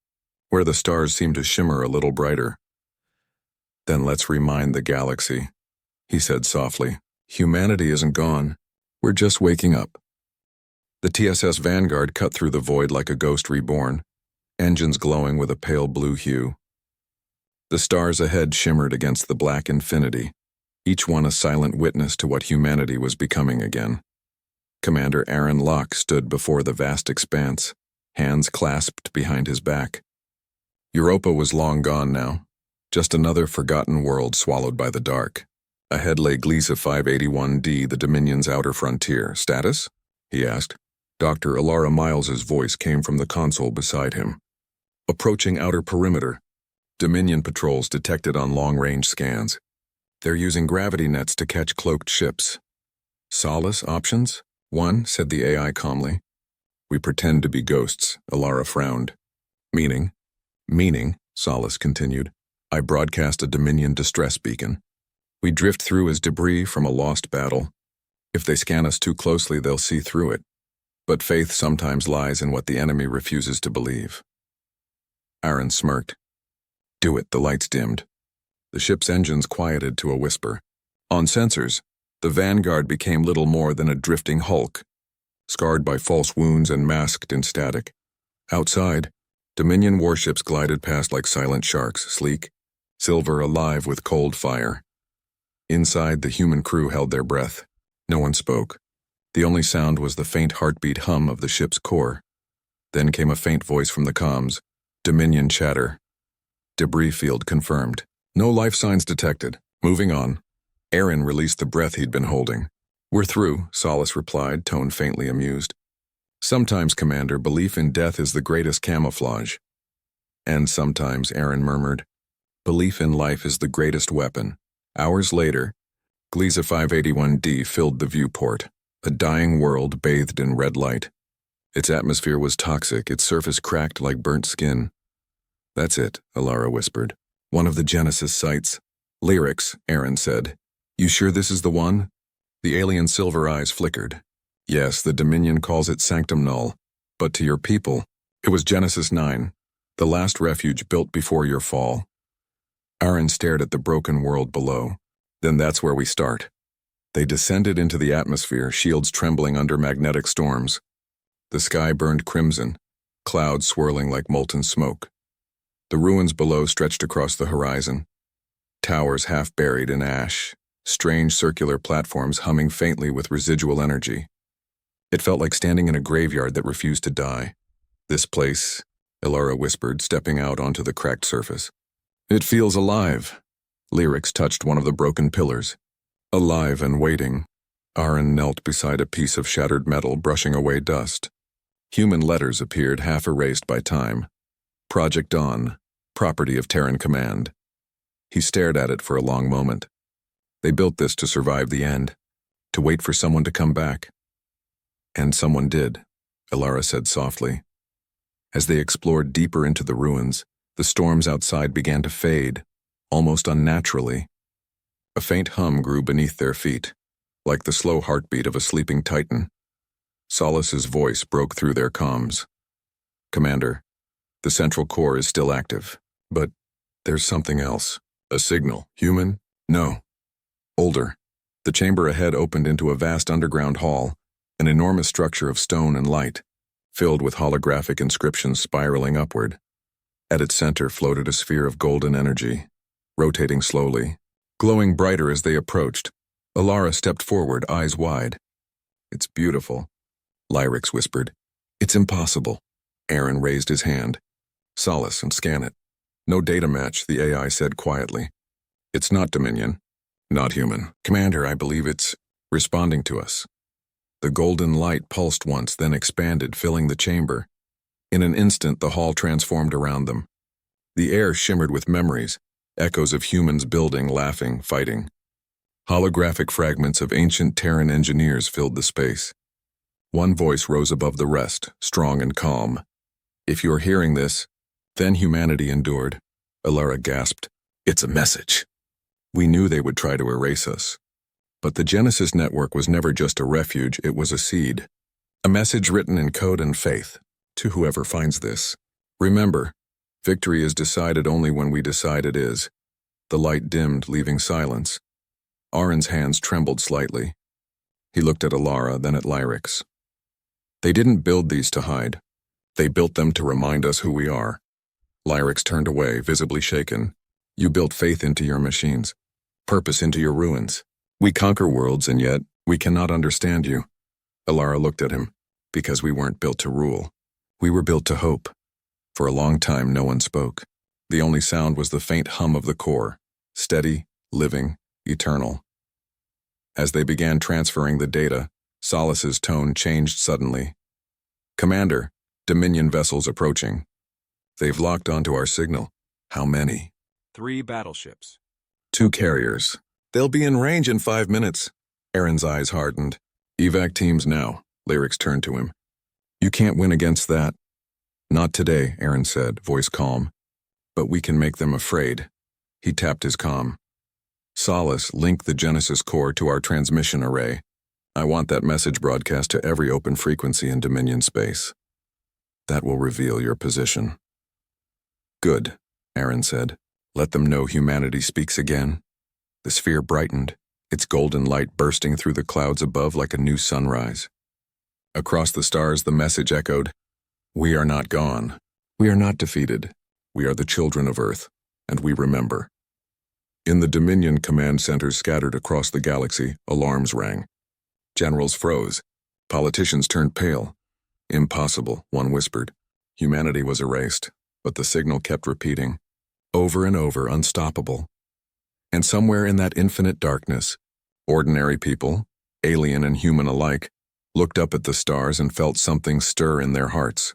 S1: where the stars seemed to shimmer a little brighter. Then let's remind the galaxy, he said softly. Humanity isn't gone. We're just waking up. The TSS Vanguard cut through the void like a ghost reborn, engines glowing with a pale blue hue. The stars ahead shimmered against the black infinity, each one a silent witness to what humanity was becoming again. Commander Arin Locke stood before the vast expanse, hands clasped behind his back. Europa was long gone now, just another forgotten world swallowed by the dark. Ahead lay Gliese 581D, the Dominion's outer frontier. Status? He asked. Dr. Alara Miles's voice came from the console beside him. Approaching outer perimeter. Dominion patrols detected on long-range scans. They're using gravity nets to catch cloaked ships. Solace options? 1, said the AI calmly. We pretend to be ghosts, Alara frowned. Meaning? Meaning, Solace continued. I broadcast a Dominion distress beacon. We drift through as debris from a lost battle. If they scan us too closely, they'll see through it. But faith sometimes lies in what the enemy refuses to believe. Arin smirked. Do it, the lights dimmed. The ship's engines quieted to a whisper. On sensors, the Vanguard became little more than a drifting hulk, scarred by false wounds and masked in static. Outside, Dominion warships glided past like silent sharks, sleek, silver alive with cold fire. Inside, the human crew held their breath. No one spoke. The only sound was the faint heartbeat hum of the ship's core. Then came a faint voice from the comms. Dominion chatter. Debris field confirmed. No life signs detected. Moving on. Arin released the breath he'd been holding. We're through, Solace replied, tone faintly amused. Sometimes, Commander, belief in death is the greatest camouflage. And sometimes, Arin murmured, belief in life is the greatest weapon. Hours later, Gliese 581D filled the viewport, a dying world bathed in red light. Its atmosphere was toxic, its surface cracked like burnt skin. That's it, Alara whispered. One of the Genesis sites. Lyrics, Arin said. You sure this is the one? The alien silver eyes flickered. Yes, the Dominion calls it Sanctum Null. But to your people, it was Genesis 9, the last refuge built before your fall. Arin stared at the broken world below. Then that's where we start. They descended into the atmosphere, shields trembling under magnetic storms. The sky burned crimson, clouds swirling like molten smoke. The ruins below stretched across the horizon. Towers half buried in ash, strange circular platforms humming faintly with residual energy. It felt like standing in a graveyard that refused to die. "This place," Elara whispered, stepping out onto the cracked surface. "It feels alive." Lyrics touched one of the broken pillars. Alive and waiting. Arin knelt beside a piece of shattered metal, brushing away dust. Human letters appeared, half erased by time. "Project Dawn, property of Terran Command." He stared at it for a long moment. They built this to survive the end, to wait for someone to come back. And someone did, Elara said softly. As they explored deeper into the ruins, the storms outside began to fade, almost unnaturally. A faint hum grew beneath their feet, like the slow heartbeat of a sleeping titan. Solace's voice broke through their comms. "Commander, the central core is still active, but there's something else. A signal. Human? No. Older." The chamber ahead opened into a vast underground hall, an enormous structure of stone and light, filled with holographic inscriptions spiraling upward. At its center floated a sphere of golden energy, rotating slowly, glowing brighter as they approached. Elara stepped forward, eyes wide. "It's beautiful," Lyrics whispered. "It's impossible." Arin raised his hand. "Solace and scan it." "No data match," the AI said quietly. "It's not Dominion. Not human. Commander, I believe it's responding to us." The golden light pulsed once, then expanded, filling the chamber. In an instant, the hall transformed around them. The air shimmered with memories, echoes of humans building, laughing, fighting. Holographic fragments of ancient Terran engineers filled the space. One voice rose above the rest, strong and calm. "If you're hearing this, then humanity endured." Elara gasped. "It's a message." "We knew they would try to erase us. But the Genesis network was never just a refuge, it was a seed. A message written in code and faith. To whoever finds this, remember, victory is decided only when we decide it is." The light dimmed, leaving silence. Arin's hands trembled slightly. He looked at Elara, then at Lyrics. "They didn't build these to hide. They built them to remind us who we are." Lyrics turned away, visibly shaken. "You built faith into your machines, purpose into your ruins. We conquer worlds, and yet we cannot understand you." Elara looked at him. "Because we weren't built to rule. We were built to hope." For a long time, no one spoke. The only sound was the faint hum of the core, steady, living, eternal. As they began transferring the data, Solace's tone changed suddenly. "Commander, Dominion vessels approaching. They've locked onto our signal." "How many?"
S3: 3 battleships.
S1: 2 carriers. "They'll be in range in 5 minutes." Arin's eyes hardened. "Evac teams now." Lyrics turned to him. "You can't win against that." "Not today," Arin said, voice calm. "But we can make them afraid." He tapped his comm. "Solace, link the Genesis core to our transmission array. I want that message broadcast to every open frequency in Dominion space. That will reveal your position." "Good," Arin said. "Let them know humanity speaks again." The sphere brightened, its golden light bursting through the clouds above like a new sunrise. Across the stars, the message echoed, "We are not gone. We are not defeated. We are the children of Earth, and we remember." In the Dominion command centers scattered across the galaxy, alarms rang. Generals froze. Politicians turned pale. "Impossible," one whispered. Humanity was erased, but the signal kept repeating. Over and over, unstoppable. And somewhere in that infinite darkness, ordinary people, alien and human alike, looked up at the stars and felt something stir in their hearts.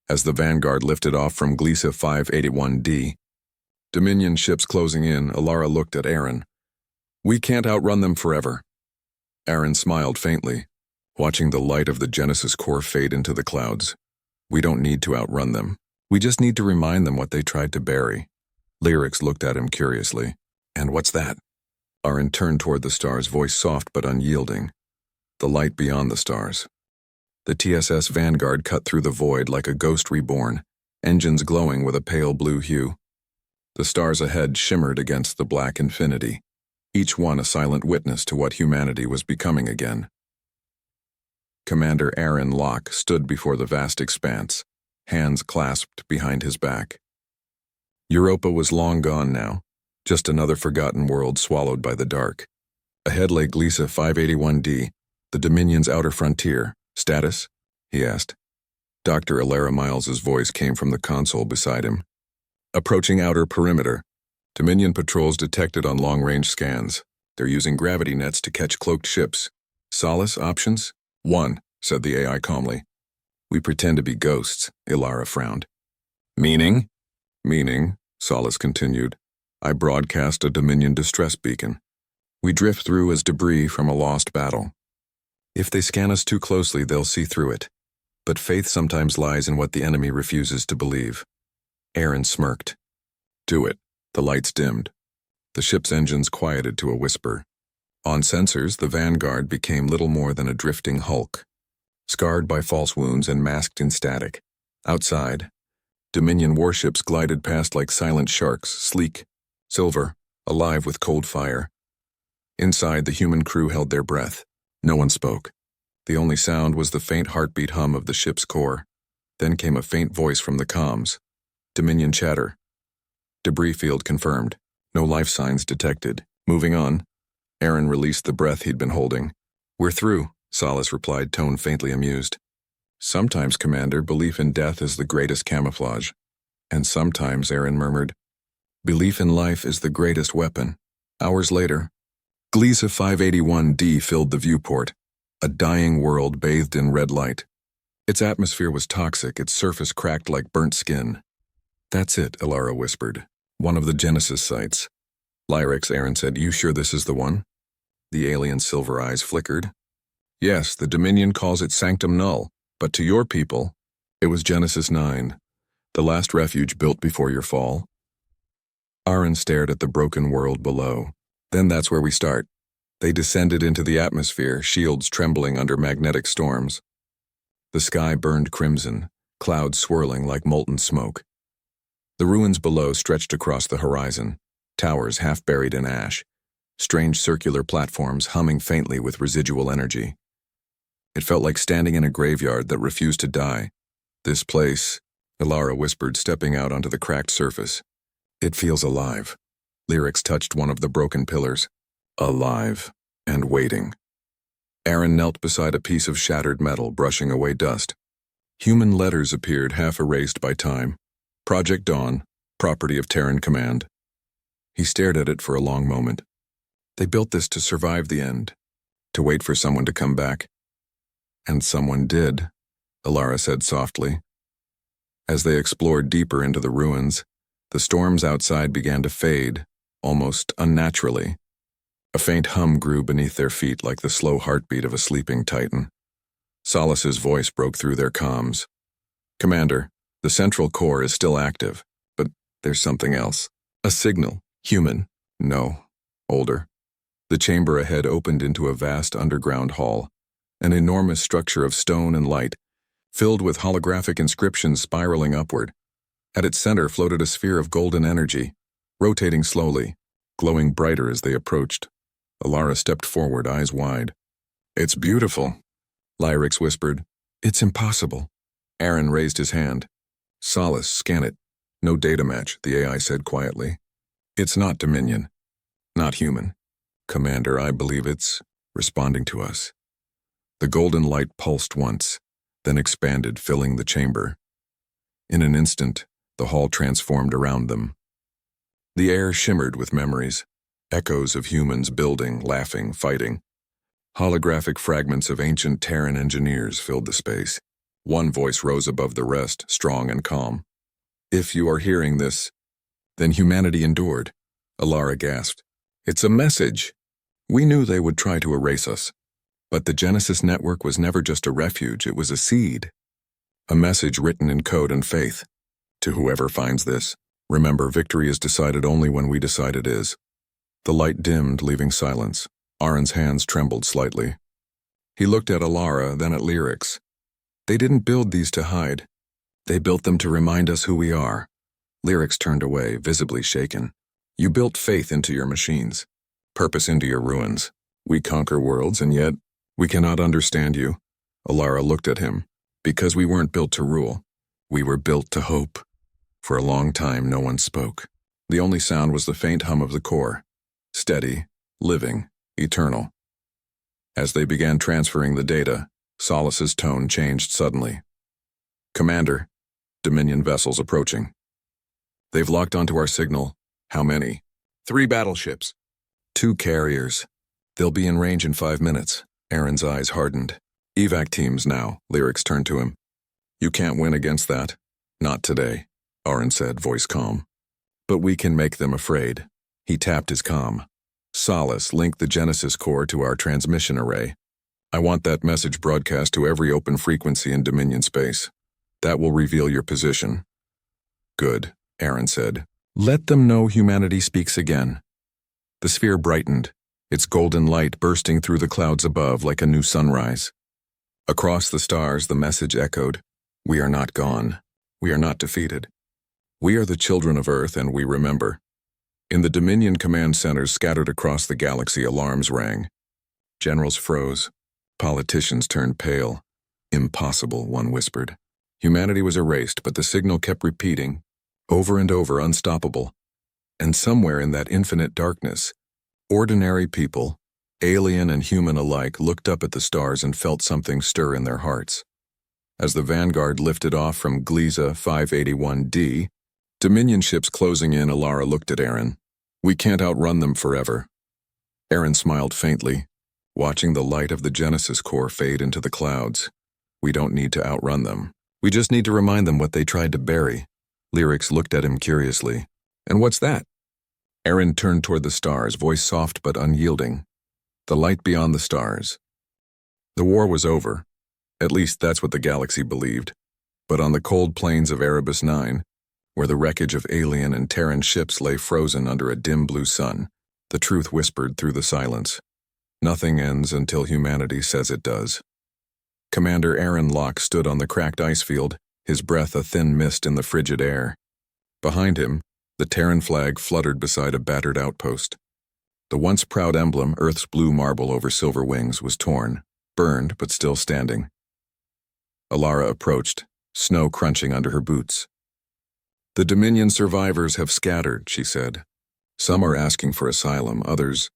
S1: As the Vanguard lifted off from Gliese 581D, Dominion ships closing in, Elara looked at Arin. "We can't outrun them forever." Arin smiled faintly, watching the light of the Genesis core fade into the clouds. "We don't need to outrun them. We just need to remind them what they tried to bury." Lyrics looked at him curiously. "And what's that?" Arin turned toward the stars, voice soft but unyielding. "The light beyond the stars." The TSS Vanguard cut through the void like a ghost reborn, engines glowing with a pale blue hue. The stars ahead shimmered against the black infinity, each one a silent witness to what humanity was becoming again. Commander Arin Locke stood before the vast expanse, hands clasped behind his back. Europa was long gone now, just another forgotten world swallowed by the dark. Ahead lay Glisa 581D, the Dominion's outer frontier. Status? He asked. Dr. Alara Miles's voice came from the console beside him. Approaching outer perimeter. Dominion patrols detected on long-range scans. They're using gravity nets to catch cloaked ships. Solace options? 1, said the AI calmly. We pretend to be ghosts, Ilara frowned. Meaning? Meaning, Solace continued. I broadcast a Dominion distress beacon. We drift through as debris from a lost battle. If they scan us too closely, they'll see through it. But faith sometimes lies in what the enemy refuses to believe. Arin smirked. Do it. The lights dimmed. The ship's engines quieted to a whisper. On sensors, the Vanguard became little more than a drifting hulk, scarred by false wounds and masked in static. Outside, Dominion warships glided past like silent sharks, sleek, silver, alive with cold fire. Inside, the human crew held their breath. No one spoke. The only sound was the faint heartbeat hum of the ship's core. Then came a faint voice from the comms. Dominion chatter. Debris field confirmed. No life signs detected. Moving on. Arin released the breath he'd been holding. We're through, Solace replied, tone faintly amused. Sometimes, Commander, belief in death is the greatest camouflage. And sometimes, Arin murmured, belief in life is the greatest weapon. Hours later, Glisa 581D filled the viewport, a dying world bathed in red light. Its atmosphere was toxic, its surface cracked like burnt skin. That's it, Ilara whispered. One of the Genesis sites. Lyrex, Arin said, you sure this is the one? The alien's silver eyes flickered. Yes, the Dominion calls it Sanctum Null, but to your people, it was Genesis 9, the last refuge built before your fall. Arin stared at the broken world below. Then that's where we start. They descended into the atmosphere, shields trembling under magnetic storms. The sky burned crimson, clouds swirling like molten smoke. The ruins below stretched across the horizon, towers half buried in ash, strange circular platforms humming faintly with residual energy. It felt like standing in a graveyard that refused to die. This place, Ilara whispered, stepping out onto the cracked surface. It feels alive. Lyrics touched one of the broken pillars. Alive and waiting. Arin knelt beside a piece of shattered metal, brushing away dust. Human letters appeared, half erased by time. Project Dawn, property of Terran Command. He stared at it for a long moment. They built this to survive the end, to wait for someone to come back. And someone did, Ilara said softly. As they explored deeper into the ruins, the storms outside began to fade, almost unnaturally. A faint hum grew beneath their feet like the slow heartbeat of a sleeping titan. Solace's voice broke through their comms. Commander, the central core is still active, but there's something else. A signal. Human. No. Older. The chamber ahead opened into a vast underground hall, an enormous structure of stone and light, filled with holographic inscriptions spiraling upward. At its center floated a sphere of golden energy, rotating slowly, glowing brighter as they approached. Ilara stepped forward, eyes wide. It's beautiful, Lyrex whispered. It's impossible. Arin raised his hand. Solace, scan it. No data match, the AI said quietly. It's not Dominion. Not human. Commander, I believe it's responding to us. The golden light pulsed once, then expanded, filling the chamber. In an instant, the hall transformed around them. The air shimmered with memories, echoes of humans building, laughing, fighting. Holographic fragments of ancient Terran engineers filled the space. One voice rose above the rest, strong and calm. If you are hearing this, then humanity endured, Ilara gasped. It's a message. We knew they would try to erase us. But the Genesis network was never just a refuge, it was a seed. A message written in code and faith. To whoever finds this, remember, victory is decided only when we decide it is. The light dimmed, leaving silence. Arin's hands trembled slightly. He looked at Ilara, then at Lyrics. They didn't build these to hide. They built them to remind us who we are. Lyrics turned away, visibly shaken. You built faith into your machines, purpose into your ruins. We conquer worlds, and yet we cannot understand you. Ilara looked at him. Because we weren't built to rule. We were built to hope. For a long time, no one spoke. The only sound was the faint hum of the core. Steady, living, eternal. As they began transferring the data, Solace's tone changed suddenly. "Commander, Dominion vessels approaching. They've locked onto our signal. How many?"
S3: "3 battleships."
S1: "2 carriers. They'll be in range in 5 minutes." Arin's eyes hardened. "Evac teams now," Lyrics turned to him. "You can't win against that. Not today," Arin said, voice calm. "But we can make them afraid." He tapped his comm. "Solace, link the Genesis core to our transmission array. I want that message broadcast to every open frequency in Dominion space. That will reveal your position." "Good," Arin said. "Let them know humanity speaks again." The sphere brightened, its golden light bursting through the clouds above like a new sunrise. Across the stars, the message echoed, "We are not gone. We are not defeated. We are the children of Earth, and we remember." In the Dominion command centers scattered across the galaxy, alarms rang. Generals froze. Politicians turned pale. "Impossible," one whispered. Humanity was erased, but the signal kept repeating, over and over, unstoppable. And somewhere in that infinite darkness, ordinary people, alien and human alike, looked up at the stars and felt something stir in their hearts. As the Vanguard lifted off from Gliesa 581D, Dominion ships closing in, Alara looked at Arin. "We can't outrun them forever." Arin smiled faintly, watching the light of the Genesis core fade into the clouds. "We don't need to outrun them. We just need to remind them what they tried to bury." Lyrics looked at him curiously. "And what's that?" Arin turned toward the stars, voice soft but unyielding. "The light beyond the stars. The war was over. At least that's what the galaxy believed. But on the cold plains of Erebus 9, where the wreckage of alien and Terran ships lay frozen under a dim blue sun, the truth whispered through the silence. Nothing ends until humanity says it does." Commander Arin Locke stood on the cracked ice field, his breath a thin mist in the frigid air. Behind him, the Terran flag fluttered beside a battered outpost. The once proud emblem, Earth's blue marble over silver wings, was torn, burned but still standing. Alara approached, snow crunching under her boots. "The Dominion survivors have scattered," she said. "Some are asking for asylum, others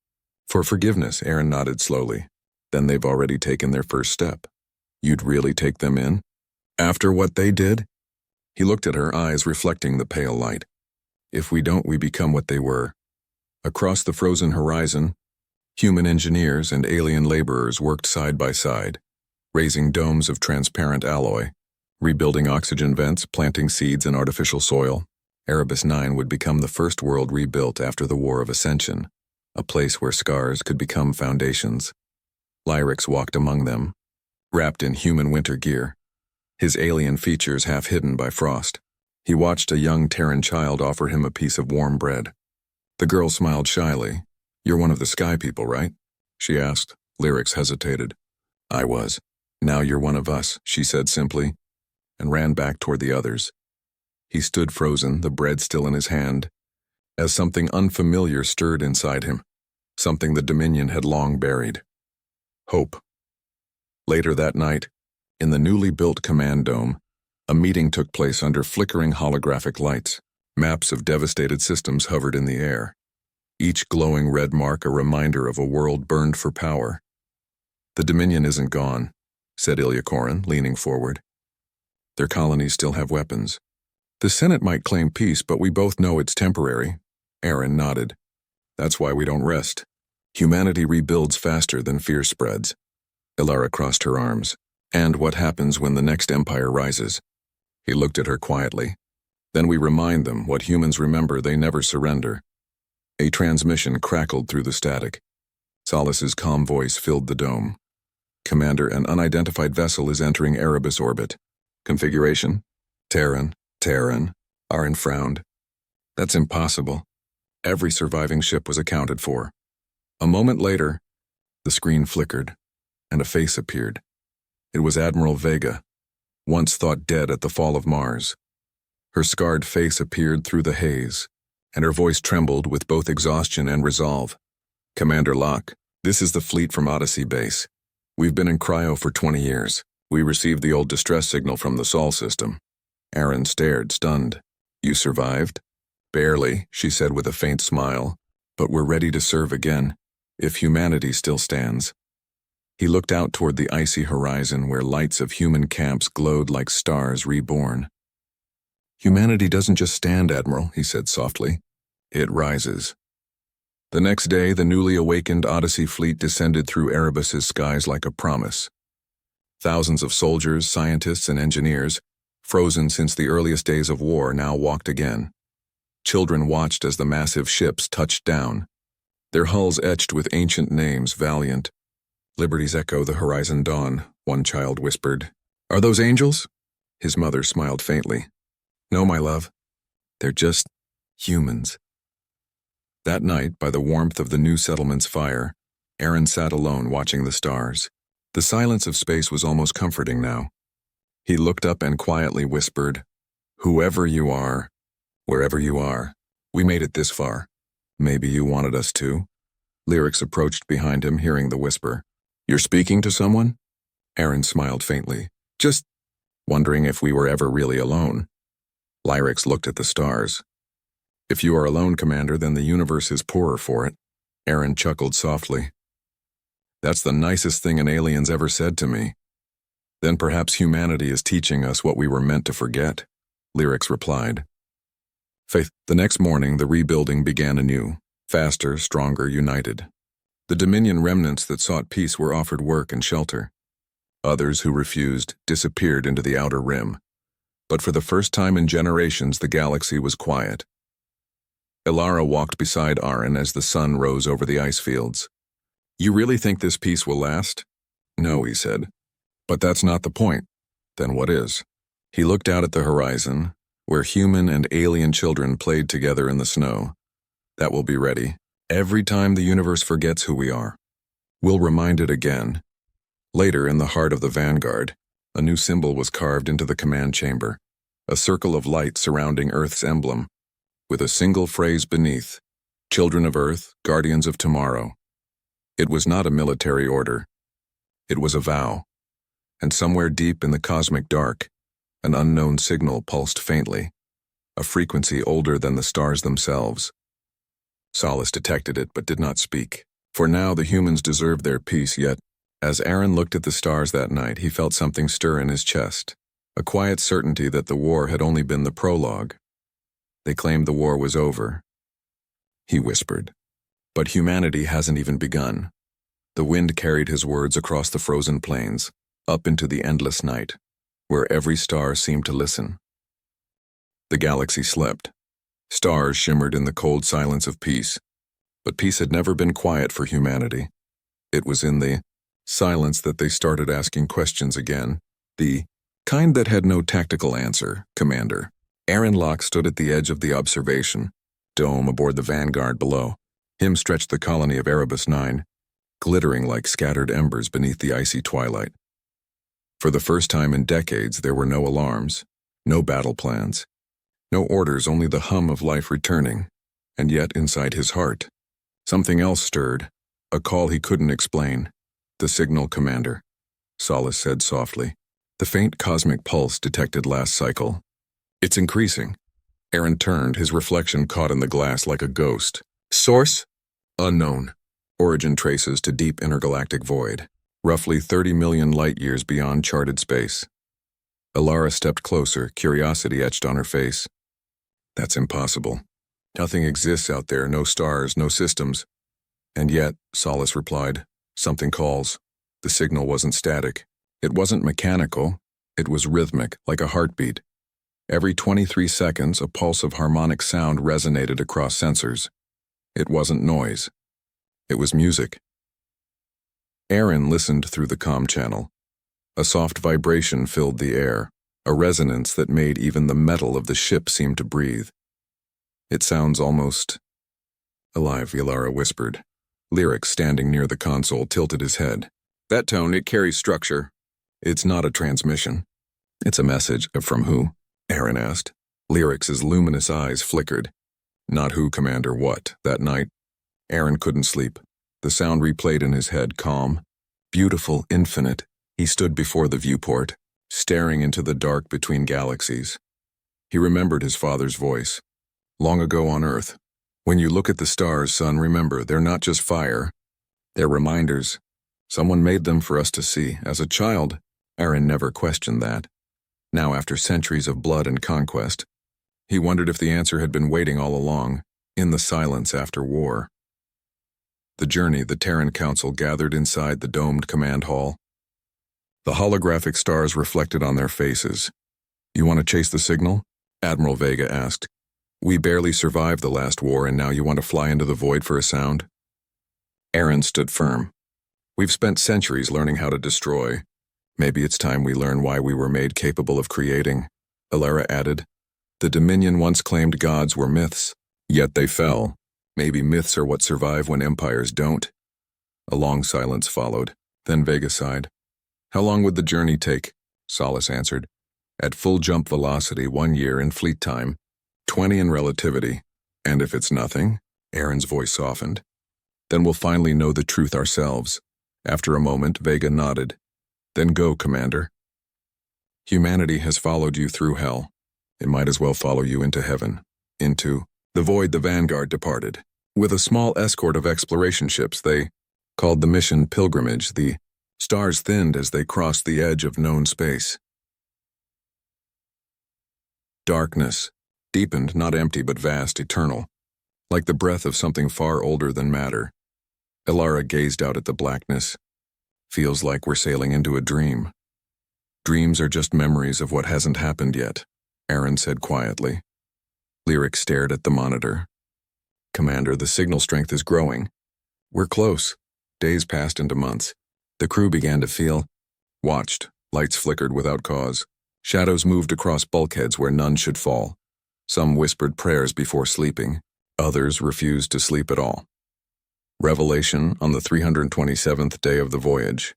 S1: for forgiveness." Arin nodded slowly. "Then they've already taken their first step. You'd really take them in? After what they did?" He looked at her, eyes reflecting the pale light. "If we don't, we become what they were." Across the frozen horizon, human engineers and alien laborers worked side by side, raising domes of transparent alloy, rebuilding oxygen vents, planting seeds in artificial soil. Erebus 9 would become the first world rebuilt after the War of Ascension, a place where scars could become foundations. Lyrics walked among them, wrapped in human winter gear, his alien features half hidden by frost. He watched a young Terran child offer him a piece of warm bread. The girl smiled shyly. "You're one of the sky people, right?" she asked. Lyrics hesitated. "I was. Now you're one of us," she said simply, and ran back toward the others. He stood frozen, the bread still in his hand, as something unfamiliar stirred inside him, something the Dominion had long buried. Hope. Later that night, in the newly built command dome, a meeting took place under flickering holographic lights. Maps of devastated systems hovered in the air, each glowing red mark a reminder of a world burned for power. "The Dominion isn't gone," said Ilyakorin, leaning forward. "Their colonies still have weapons. The Senate might claim peace, but we both know it's temporary." Arin nodded. "That's why we don't rest. Humanity rebuilds faster than fear spreads." Alara crossed her arms. "And what happens when the next empire rises?" He looked at her quietly. "Then we remind them what humans remember, they never surrender." A transmission crackled through the static. Solace's calm voice filled the dome. "Commander, an unidentified vessel is entering Erebus orbit. Configuration? Terran. Arin frowned. "That's impossible. Every surviving ship was accounted for." A moment later, the screen flickered, and a face appeared. It was Admiral Vega, once thought dead at the fall of Mars. Her scarred face appeared through the haze, and her voice trembled with both exhaustion and resolve. "Commander Locke, this is the fleet from Odyssey Base. We've been in cryo for 20 years. We received the old distress signal from the Sol system." Arin stared, stunned. You survived? Barely, she said with a faint smile, but we're ready to serve again, if humanity still stands. He looked out toward the icy horizon where lights of human camps glowed like stars reborn. Humanity doesn't just stand, Admiral, he said softly. It rises. The next day, the newly awakened Odyssey fleet descended through Erebus's skies like a promise. Thousands of soldiers, scientists, and engineers, frozen since the earliest days of war, now walked again. Children watched as the massive ships touched down, their hulls etched with ancient names, Valiant. Liberty's echo the horizon dawn, one child whispered. Are those angels? His mother smiled faintly. No, my love. They're just humans. That night, by the warmth of the new settlement's fire, Arin sat alone watching the stars. The silence of space was almost comforting now. He looked up and quietly whispered, Whoever you are, wherever you are, we made it this far. Maybe you wanted us to. Lyrics approached behind him, hearing the whisper. You're speaking to someone? Arin smiled faintly. Just wondering if we were ever really alone. Lyrics looked at the stars. If you are alone, Commander, then the universe is poorer for it. Arin chuckled softly. That's the nicest thing an alien's ever said to me. Then perhaps humanity is teaching us what we were meant to forget, Lyrics replied. Faith, the next morning the rebuilding began anew, faster, stronger, united. The Dominion remnants that sought peace were offered work and shelter. Others who refused disappeared into the outer rim. But for the first time in generations, the galaxy was quiet. Ilara walked beside Arin as the sun rose over the ice fields. You really think this peace will last? No, he said. But that's not the point. Then what is? He looked out at the horizon, where human and alien children played together in the snow. That will be ready. Every time the universe forgets who we are, we'll remind it again. Later, in the heart of the vanguard, a new symbol was carved into the command chamber, a circle of light surrounding Earth's emblem, with a single phrase beneath, Children of Earth, Guardians of Tomorrow. It was not a military order. It was a vow. And somewhere deep in the cosmic dark, an unknown signal pulsed faintly, a frequency older than the stars themselves. Solace detected it but did not speak. For now the humans deserved their peace, yet, as Arin looked at the stars that night, he felt something stir in his chest, a quiet certainty that the war had only been the prologue. They claimed the war was over. He whispered. But humanity hasn't even begun. The wind carried his words across the frozen plains, up into the endless night, where every star seemed to listen. The galaxy slept. Stars shimmered in the cold silence of peace, but peace had never been quiet for humanity. It was in the silence that they started asking questions again, the kind that had no tactical answer, Commander. Arin Locke stood at the edge of the observation dome aboard the vanguard below. Him stretched the colony of Erebus 9, glittering like scattered embers beneath the icy twilight. For the first time in decades, there were no alarms, no battle plans, no orders, only the hum of life returning. And yet, inside his heart, something else stirred, a call he couldn't explain. The signal, Commander, Solace said softly. The faint cosmic pulse detected last cycle. It's increasing. Arin turned, his reflection caught in the glass like a ghost. Source? Unknown. Origin traces to deep intergalactic void, roughly 30 million light-years beyond charted space. Ilara stepped closer, curiosity etched on her face. That's impossible. Nothing exists out there, no stars, no systems. And yet, Solace replied, something calls. The signal wasn't static. It wasn't mechanical. It was rhythmic, like a heartbeat. Every 23 seconds, a pulse of harmonic sound resonated across sensors. It wasn't noise. It was music. Arin listened through the comm channel. A soft vibration filled the air, a resonance that made even the metal of the ship seem to breathe. It sounds almost alive, Ilara whispered. Lyric, standing near the console, tilted his head. That tone, it carries structure. It's not a transmission. It's a message. From who? Arin asked. Lyric's luminous eyes flickered. Not who, Commander, what? That night, Arin couldn't sleep. The sound replayed in his head, calm, beautiful, infinite. He stood before the viewport, staring into the dark between galaxies. He remembered his father's voice. Long ago on Earth. When you look at the stars, son, remember, they're not just fire. They're reminders. Someone made them for us to see. As a child, Arin never questioned that. Now, after centuries of blood and conquest, he wondered if the answer had been waiting all along, in the silence after war. The journey, the Terran Council gathered inside the domed command hall. The holographic stars reflected on their faces. You want to chase the signal? Admiral Vega asked. We barely survived the last war, and now you want to fly into the void for a sound? Arin stood firm. We've spent centuries learning how to destroy. Maybe it's time we learn why we were made capable of creating. Alara added. The Dominion once claimed gods were myths, yet they fell. Maybe myths are what survive when empires don't. A long silence followed. Then Vega sighed. How long would the journey take? Solace answered. At full jump velocity, 1 year in fleet time, 20 in relativity. And if it's nothing, Arin's voice softened, then we'll finally know the truth ourselves. After a moment, Vega nodded. Then go, Commander. Humanity has followed you through hell. It might as well follow you into heaven. Into the void. The Vanguard departed. With a small escort of exploration ships, they called the mission Pilgrimage. The stars thinned as they crossed the edge of known space. Darkness, deepened, not empty but vast, eternal, like the breath of something far older than matter. Alara gazed out at the blackness. Feels like we're sailing into a dream. Dreams are just memories of what hasn't happened yet, Arin said quietly. Lyric stared at the monitor. Commander, the signal strength is growing. We're close. Days passed into months. The crew began to feel watched. Lights flickered without cause. Shadows moved across bulkheads where none should fall. Some whispered prayers before sleeping. Others refused to sleep at all. Revelation on the 327th day of the voyage.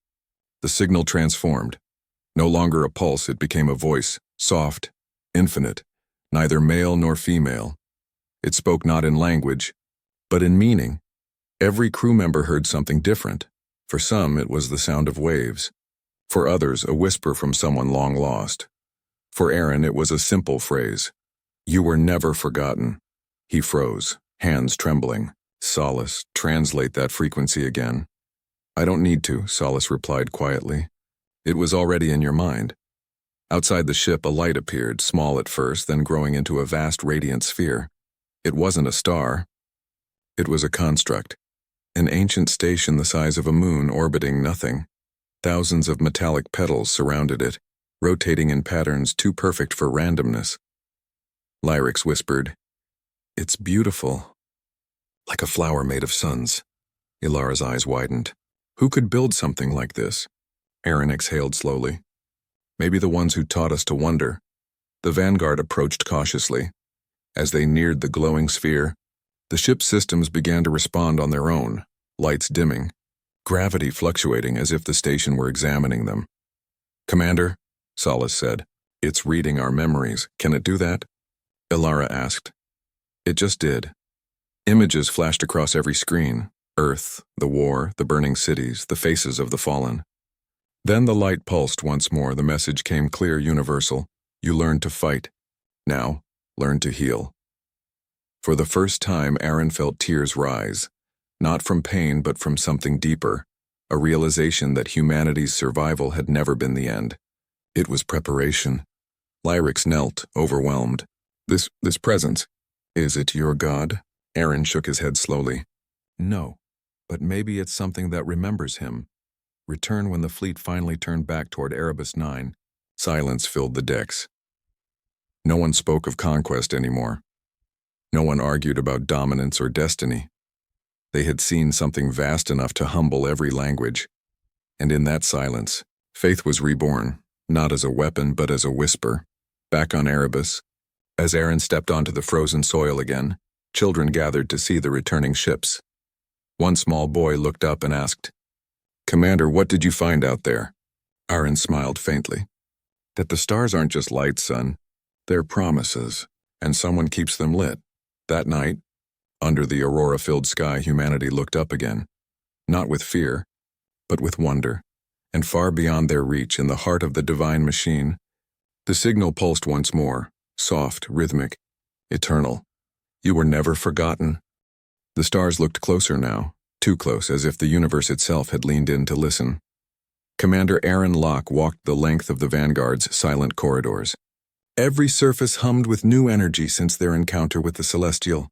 S1: The signal transformed. No longer a pulse, it became a voice, soft, infinite, neither male nor female. It spoke not in language, but in meaning. Every crew member heard something different. For some, it was the sound of waves. For others, a whisper from someone long lost. For Arin, it was a simple phrase. You were never forgotten. He froze, hands trembling. Solace, translate that frequency again. I don't need to, Solace replied quietly. It was already in your mind. Outside the ship, a light appeared, small at first, then growing into a vast radiant sphere. It wasn't a star. It was a construct. An ancient station the size of a moon orbiting nothing. Thousands of metallic petals surrounded it, rotating in patterns too perfect for randomness. Lyrics whispered, It's beautiful. Like a flower made of suns. Ilara's eyes widened. Who could build something like this? Arin exhaled slowly. Maybe the ones who taught us to wonder. The Vanguard approached cautiously. As they neared the glowing sphere, the ship's systems began to respond on their own, lights dimming, gravity fluctuating as if the station were examining them. Commander, Solace said, it's reading our memories. Can it do that? Ilara asked. It just did. Images flashed across every screen. Earth, the war, the burning cities, the faces of the fallen. Then the light pulsed once more. The message came clear, universal. You learned to fight. Now, learn to heal. For the first time, Arin felt tears rise. Not from pain, but from something deeper. A realization that humanity's survival had never been the end. It was preparation. Lyrics knelt, overwhelmed. This presence, is it your god? Arin shook his head slowly. No, but maybe it's something that remembers him. Return when the fleet finally turned back toward Erebus 9. Silence filled the decks. No one spoke of conquest anymore. No one argued about dominance or destiny. They had seen something vast enough to humble every language. And in that silence, faith was reborn, not as a weapon but as a whisper. Back on Erebus, as Arin stepped onto the frozen soil again, children gathered to see the returning ships. One small boy looked up and asked, Commander, what did you find out there? Arin smiled faintly. That the stars aren't just lights, son. They're promises, and someone keeps them lit. That night, under the aurora-filled sky, humanity looked up again. Not with fear, but with wonder. And far beyond their reach, in the heart of the divine machine, the signal pulsed once more, Soft, rhythmic, eternal. You were never forgotten. The stars looked closer now, too close, as if the universe itself had leaned in to listen. Commander Arin Locke walked the length of the Vanguard's silent corridors. Every surface hummed with new energy since their encounter with the celestial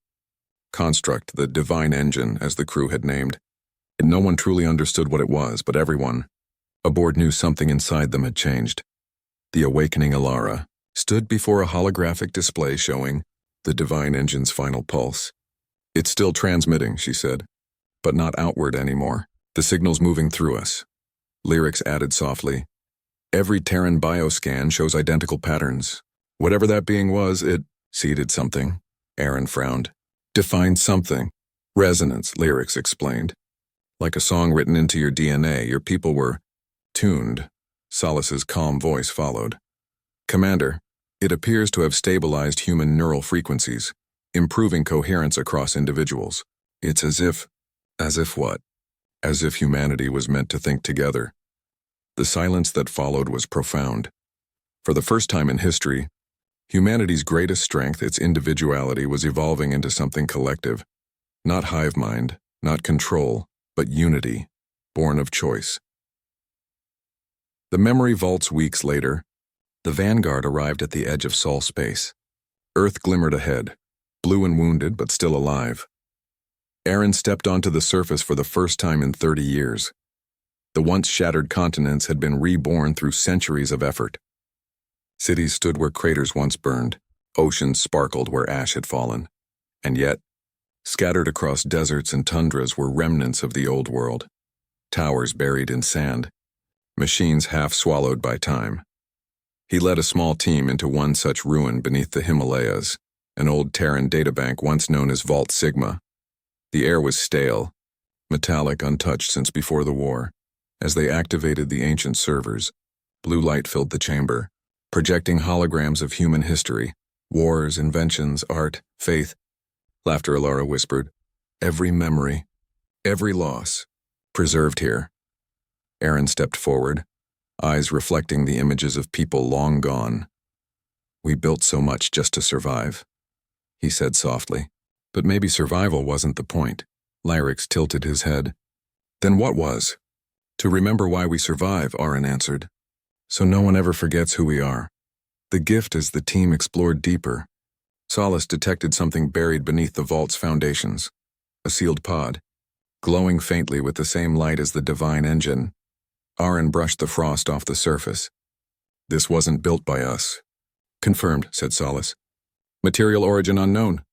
S1: construct, the divine engine, as the crew had named. No one truly understood what it was, but everyone aboard knew something inside them had changed. The awakening Alara stood before a holographic display showing the divine engine's final pulse. "It's still transmitting," she said, "but not outward anymore. The signal's moving through us." Lyrics added softly, "Every Terran bioscan shows identical patterns. Whatever that being was, it seeded something." Arin frowned. "Defined something." "Resonance," Lyrics explained. "Like a song written into your DNA, your people were tuned." Solace's calm voice followed. "Commander, it appears to have stabilized human neural frequencies, improving coherence across individuals. It's as if what? As if humanity was meant to think together." The silence that followed was profound. For the first time in history, humanity's greatest strength, its individuality, was evolving into something collective. Not hive mind, not control, but unity, born of choice. The memory vaults weeks later. The Vanguard arrived at the edge of Sol space. Earth glimmered ahead, blue and wounded but still alive. Arin stepped onto the surface for the first time in 30 years. The once shattered continents had been reborn through centuries of effort. Cities stood where craters once burned, oceans sparkled where ash had fallen. And yet, scattered across deserts and tundras were remnants of the old world. Towers buried in sand, machines half swallowed by time. He led a small team into one such ruin beneath the Himalayas, an old Terran databank once known as Vault Sigma. The air was stale, metallic, untouched since before the war. As they activated the ancient servers, blue light filled the chamber, projecting holograms of human history, wars, inventions, art, faith. Laughter, Alara whispered. Every memory, every loss, preserved here. Arin stepped forward, eyes reflecting the images of people long gone. "We built so much just to survive," he said softly. "But maybe survival wasn't the point." Lyrics tilted his head. "Then what was?" "To remember why we survive," Arin answered. "So no one ever forgets who we are." The gift as the team explored deeper. Solace detected something buried beneath the vault's foundations. A sealed pod, glowing faintly with the same light as the divine engine. Arin brushed the frost off the surface. "This wasn't built by us." "Confirmed," said Solace. "Material origin unknown.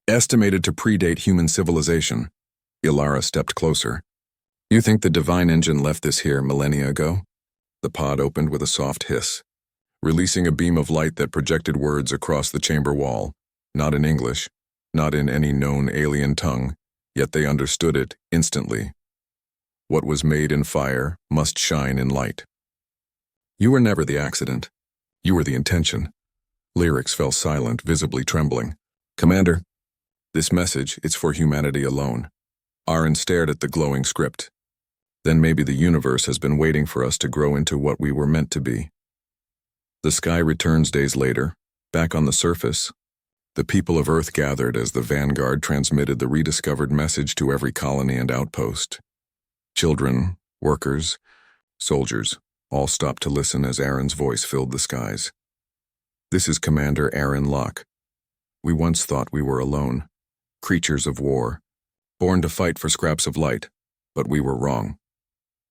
S1: Estimated to predate human civilization." Ilara stepped closer. "You think the divine engine left this here millennia ago?" The pod opened with a soft hiss, releasing a beam of light that projected words across the chamber wall. Not in English, not in any known alien tongue, yet they understood it instantly. "What was made in fire must shine in light." "You were never the accident. You were the intention." Lyrics fell silent, visibly trembling. "Commander, this message, it's for humanity alone." Arin stared at the glowing script. "Then maybe the universe has been waiting for us to grow into what we were meant to be." The sky returns days later, back on the surface. The people of Earth gathered as the Vanguard transmitted the rediscovered message to every colony and outpost. Children, workers, soldiers, all stopped to listen as Arin's voice filled the skies. "This is Commander Arin Locke. We once thought we were alone, creatures of war, born to fight for scraps of light, but we were wrong.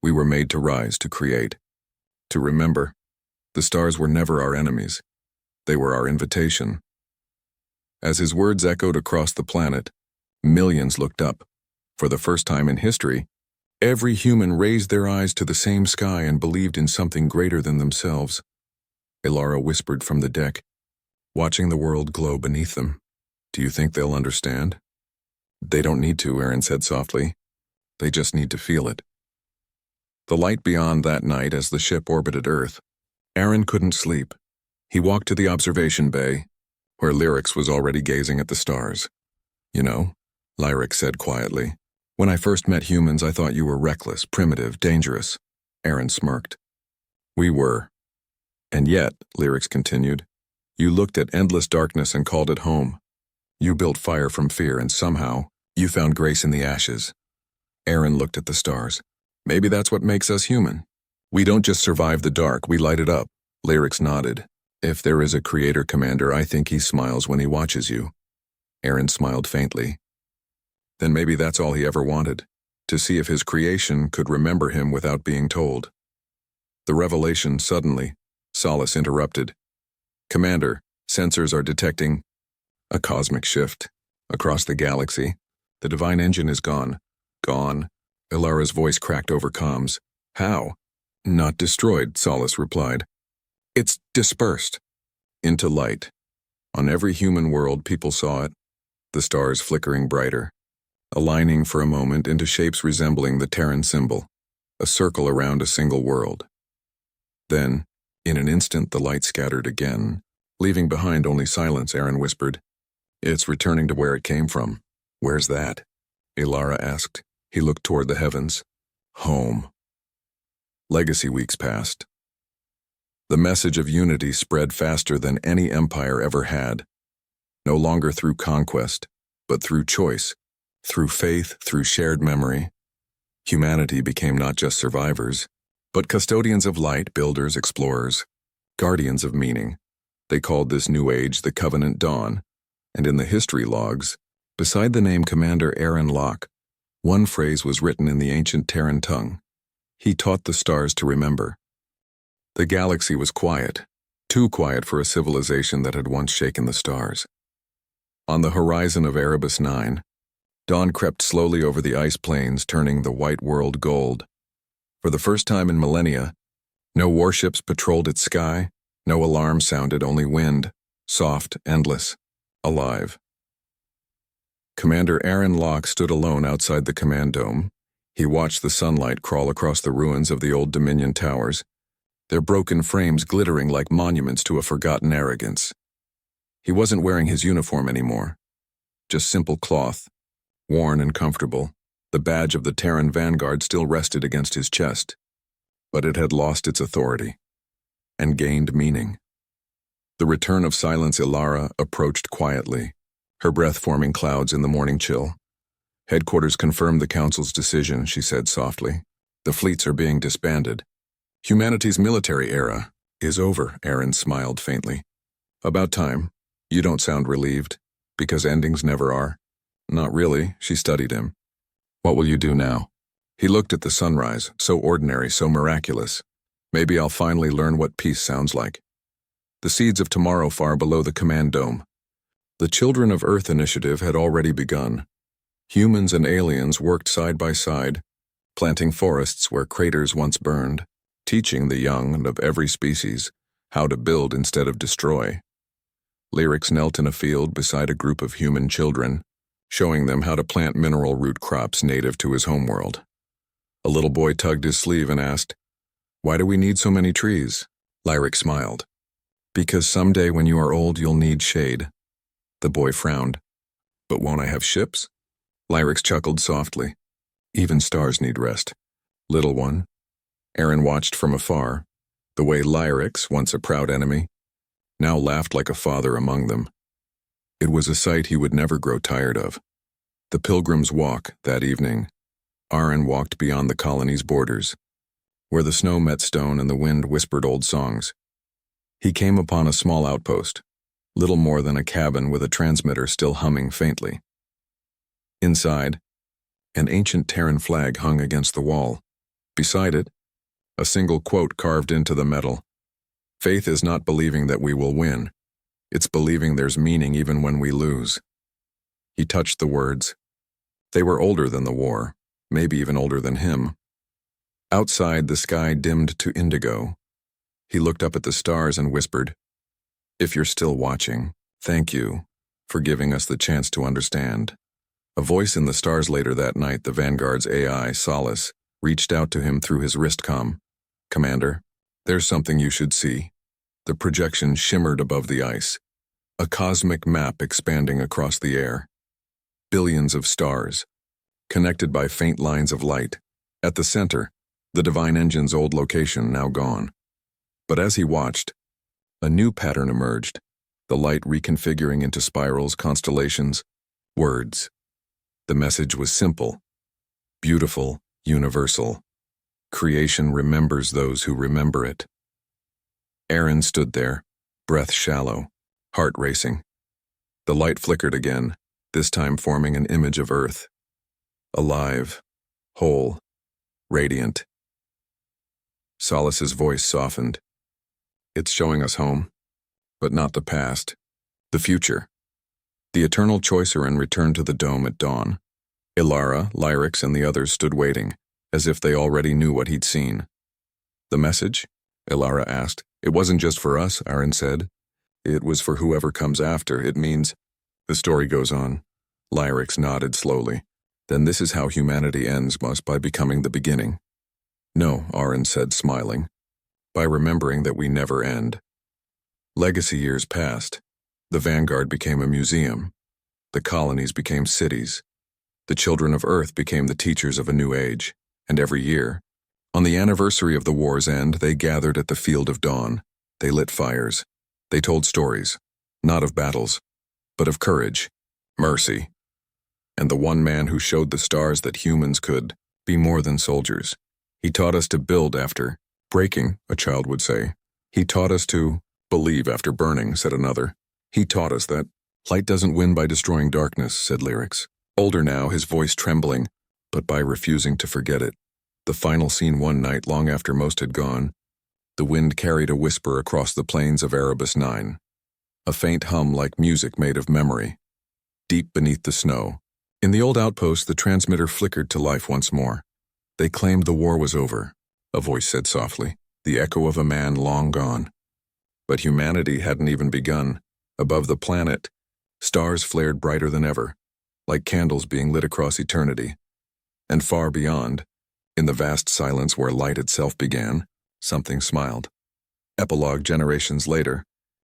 S1: We were made to rise, to create, to remember. The stars were never our enemies. They were our invitation." As his words echoed across the planet, millions looked up. For the first time in history, every human raised their eyes to the same sky and believed in something greater than themselves. Ilara whispered from the deck, watching the world glow beneath them. "Do you think they'll understand?" "They don't need to," Arin said softly. "They just need to feel it." The light beyond that night as the ship orbited Earth. Arin couldn't sleep. He walked to the observation bay, where Lyrics was already gazing at the stars. "You know," Lyrics said quietly, "when I first met humans, I thought you were reckless, primitive, dangerous." Arin smirked. "We were. And yet," Lyrics continued, You looked at endless darkness and called it home. You built fire from fear, and somehow, you found grace in the ashes. Arin looked at the stars. Maybe that's what makes us human. We don't just survive the dark, we light it up. Lyrics nodded. If there is a creator, Commander, I think he smiles when he watches you. Arin smiled faintly. Then maybe that's all he ever wanted, to see if his creation could remember him without being told. The revelation suddenly, Solace interrupted. Commander, sensors are detecting a cosmic shift across the galaxy. The divine engine is gone. Gone. Ilara's voice cracked over comms. How? Not destroyed, Solace replied. It's dispersed. Into light. On every human world, people saw it. The stars flickering brighter, aligning for a moment into shapes resembling the Terran symbol, a circle around a single world. Then, in an instant, the light scattered again, leaving behind only silence, Arin whispered. It's returning to where it came from. Where's that? Ilara asked. He looked toward the heavens. Home. Legacy weeks passed. The message of unity spread faster than any empire ever had. No longer through conquest, but through choice, through faith, through shared memory. Humanity became not just survivors, but custodians of light, builders, explorers, guardians of meaning. They called this new age the Covenant Dawn, and in the history logs, beside the name Commander Arin Locke, one phrase was written in the ancient Terran tongue. He taught the stars to remember. The galaxy was quiet, too quiet for a civilization that had once shaken the stars. On the horizon of Erebus 9, dawn crept slowly over the ice plains, turning the white world gold. For the first time in millennia, no warships patrolled its sky, no alarm sounded, only wind, soft, endless, alive. Commander Arin Locke stood alone outside the command dome. He watched the sunlight crawl across the ruins of the old Dominion towers, their broken frames glittering like monuments to a forgotten arrogance. He wasn't wearing his uniform anymore, just simple cloth, worn and comfortable. The badge of the Terran vanguard still rested against his chest, but it had lost its authority and gained meaning. The return of silence, Ilara approached quietly, her breath forming clouds in the morning chill. Headquarters confirmed the Council's decision, she said softly. The fleets are being disbanded. Humanity's military era is over, Arin smiled faintly. About time. You don't sound relieved, because endings never are. Not really, she studied him. What will you do now? He looked at the sunrise, so ordinary, so miraculous. Maybe I'll finally learn what peace sounds like. The seeds of tomorrow far below the command dome. The Children of Earth initiative had already begun. Humans and aliens worked side by side, planting forests where craters once burned, teaching the young of every species how to build instead of destroy. Lyrics knelt in a field beside a group of human children, showing them how to plant mineral root crops native to his homeworld. A little boy tugged his sleeve and asked, "Why do we need so many trees?" Lyric smiled. "Because someday when you are old you'll need shade." The boy frowned. "But won't I have ships?" Lyrics chuckled softly. "Even stars need rest." "Little one." Arin watched from afar, the way Lyrics, once a proud enemy, now laughed like a father among them. It was a sight he would never grow tired of. The Pilgrim's Walk, that evening. Arin walked beyond the colony's borders, where the snow met stone and the wind whispered old songs. He came upon a small outpost, little more than a cabin with a transmitter still humming faintly. Inside, an ancient Terran flag hung against the wall. Beside it, a single quote carved into the metal. "Faith is not believing that we will win. It's believing there's meaning even when we lose." He touched the words. They were older than the war, maybe even older than him. Outside, the sky dimmed to indigo. He looked up at the stars and whispered, "If you're still watching, thank you for giving us the chance to understand." A voice in the stars later that night, the Vanguard's AI, Solace, reached out to him through his wristcom. "Commander, there's something you should see." The projection shimmered above the ice, a cosmic map expanding across the air. Billions of stars, connected by faint lines of light. At the center, the divine engine's old location now gone. But as he watched, a new pattern emerged. the light reconfiguring into spirals, constellations, words. The message was simple, beautiful, universal. Creation remembers those who remember it. Arin stood there, breath shallow, heart racing. The light flickered again, this time forming an image of Earth. Alive, whole, radiant. Solace's voice softened. It's showing us home, but not the past, the future. The eternal Choicerin returned to the dome at dawn. Ilara, Lyrax, and the others stood waiting, as if they already knew what he'd seen. The message? Ilara asked. It wasn't just for us, Arin said. It was for whoever comes after. It means... The story goes on. Lyrax nodded slowly. Then this is how humanity ends, must by becoming the beginning. No, Arin said, smiling. By remembering that we never end. Legacy years passed. The Vanguard became a museum. The colonies became cities. The children of Earth became the teachers of a new age. And every year, on the anniversary of the war's end, they gathered at the Field of Dawn. They lit fires. They told stories, not of battles, but of courage, mercy, and the one man who showed the stars that humans could be more than soldiers. He taught us to build after breaking, a child would say. He taught us to believe after burning, said another. He taught us that light doesn't win by destroying darkness, said Lyrax. Older now, his voice trembling, but by refusing to forget it. The final scene one night, long after most had gone, the wind carried a whisper across the plains of Erebus 9. A faint hum like music made of memory, deep beneath the snow. In the old outpost, the transmitter flickered to life once more. They claimed the war was over, a voice said softly, the echo of a man long gone. But humanity hadn't even begun. Above the planet, stars flared brighter than ever, like candles being lit across eternity. And far beyond, in the vast silence where light itself began, something smiled. Epilogue generations later,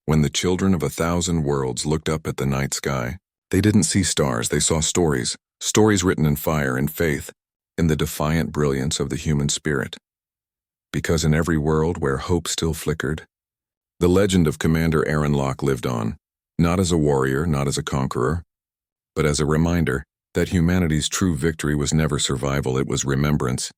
S1: when the children of 1,000 worlds looked up at the night sky, they didn't see stars, they saw stories, stories written in fire and faith, in the defiant brilliance of the human spirit. Because in every world where hope still flickered, the legend of Commander Arin Locke lived on, not as a warrior, not as a conqueror, but as a reminder that humanity's true victory was never survival, it was remembrance.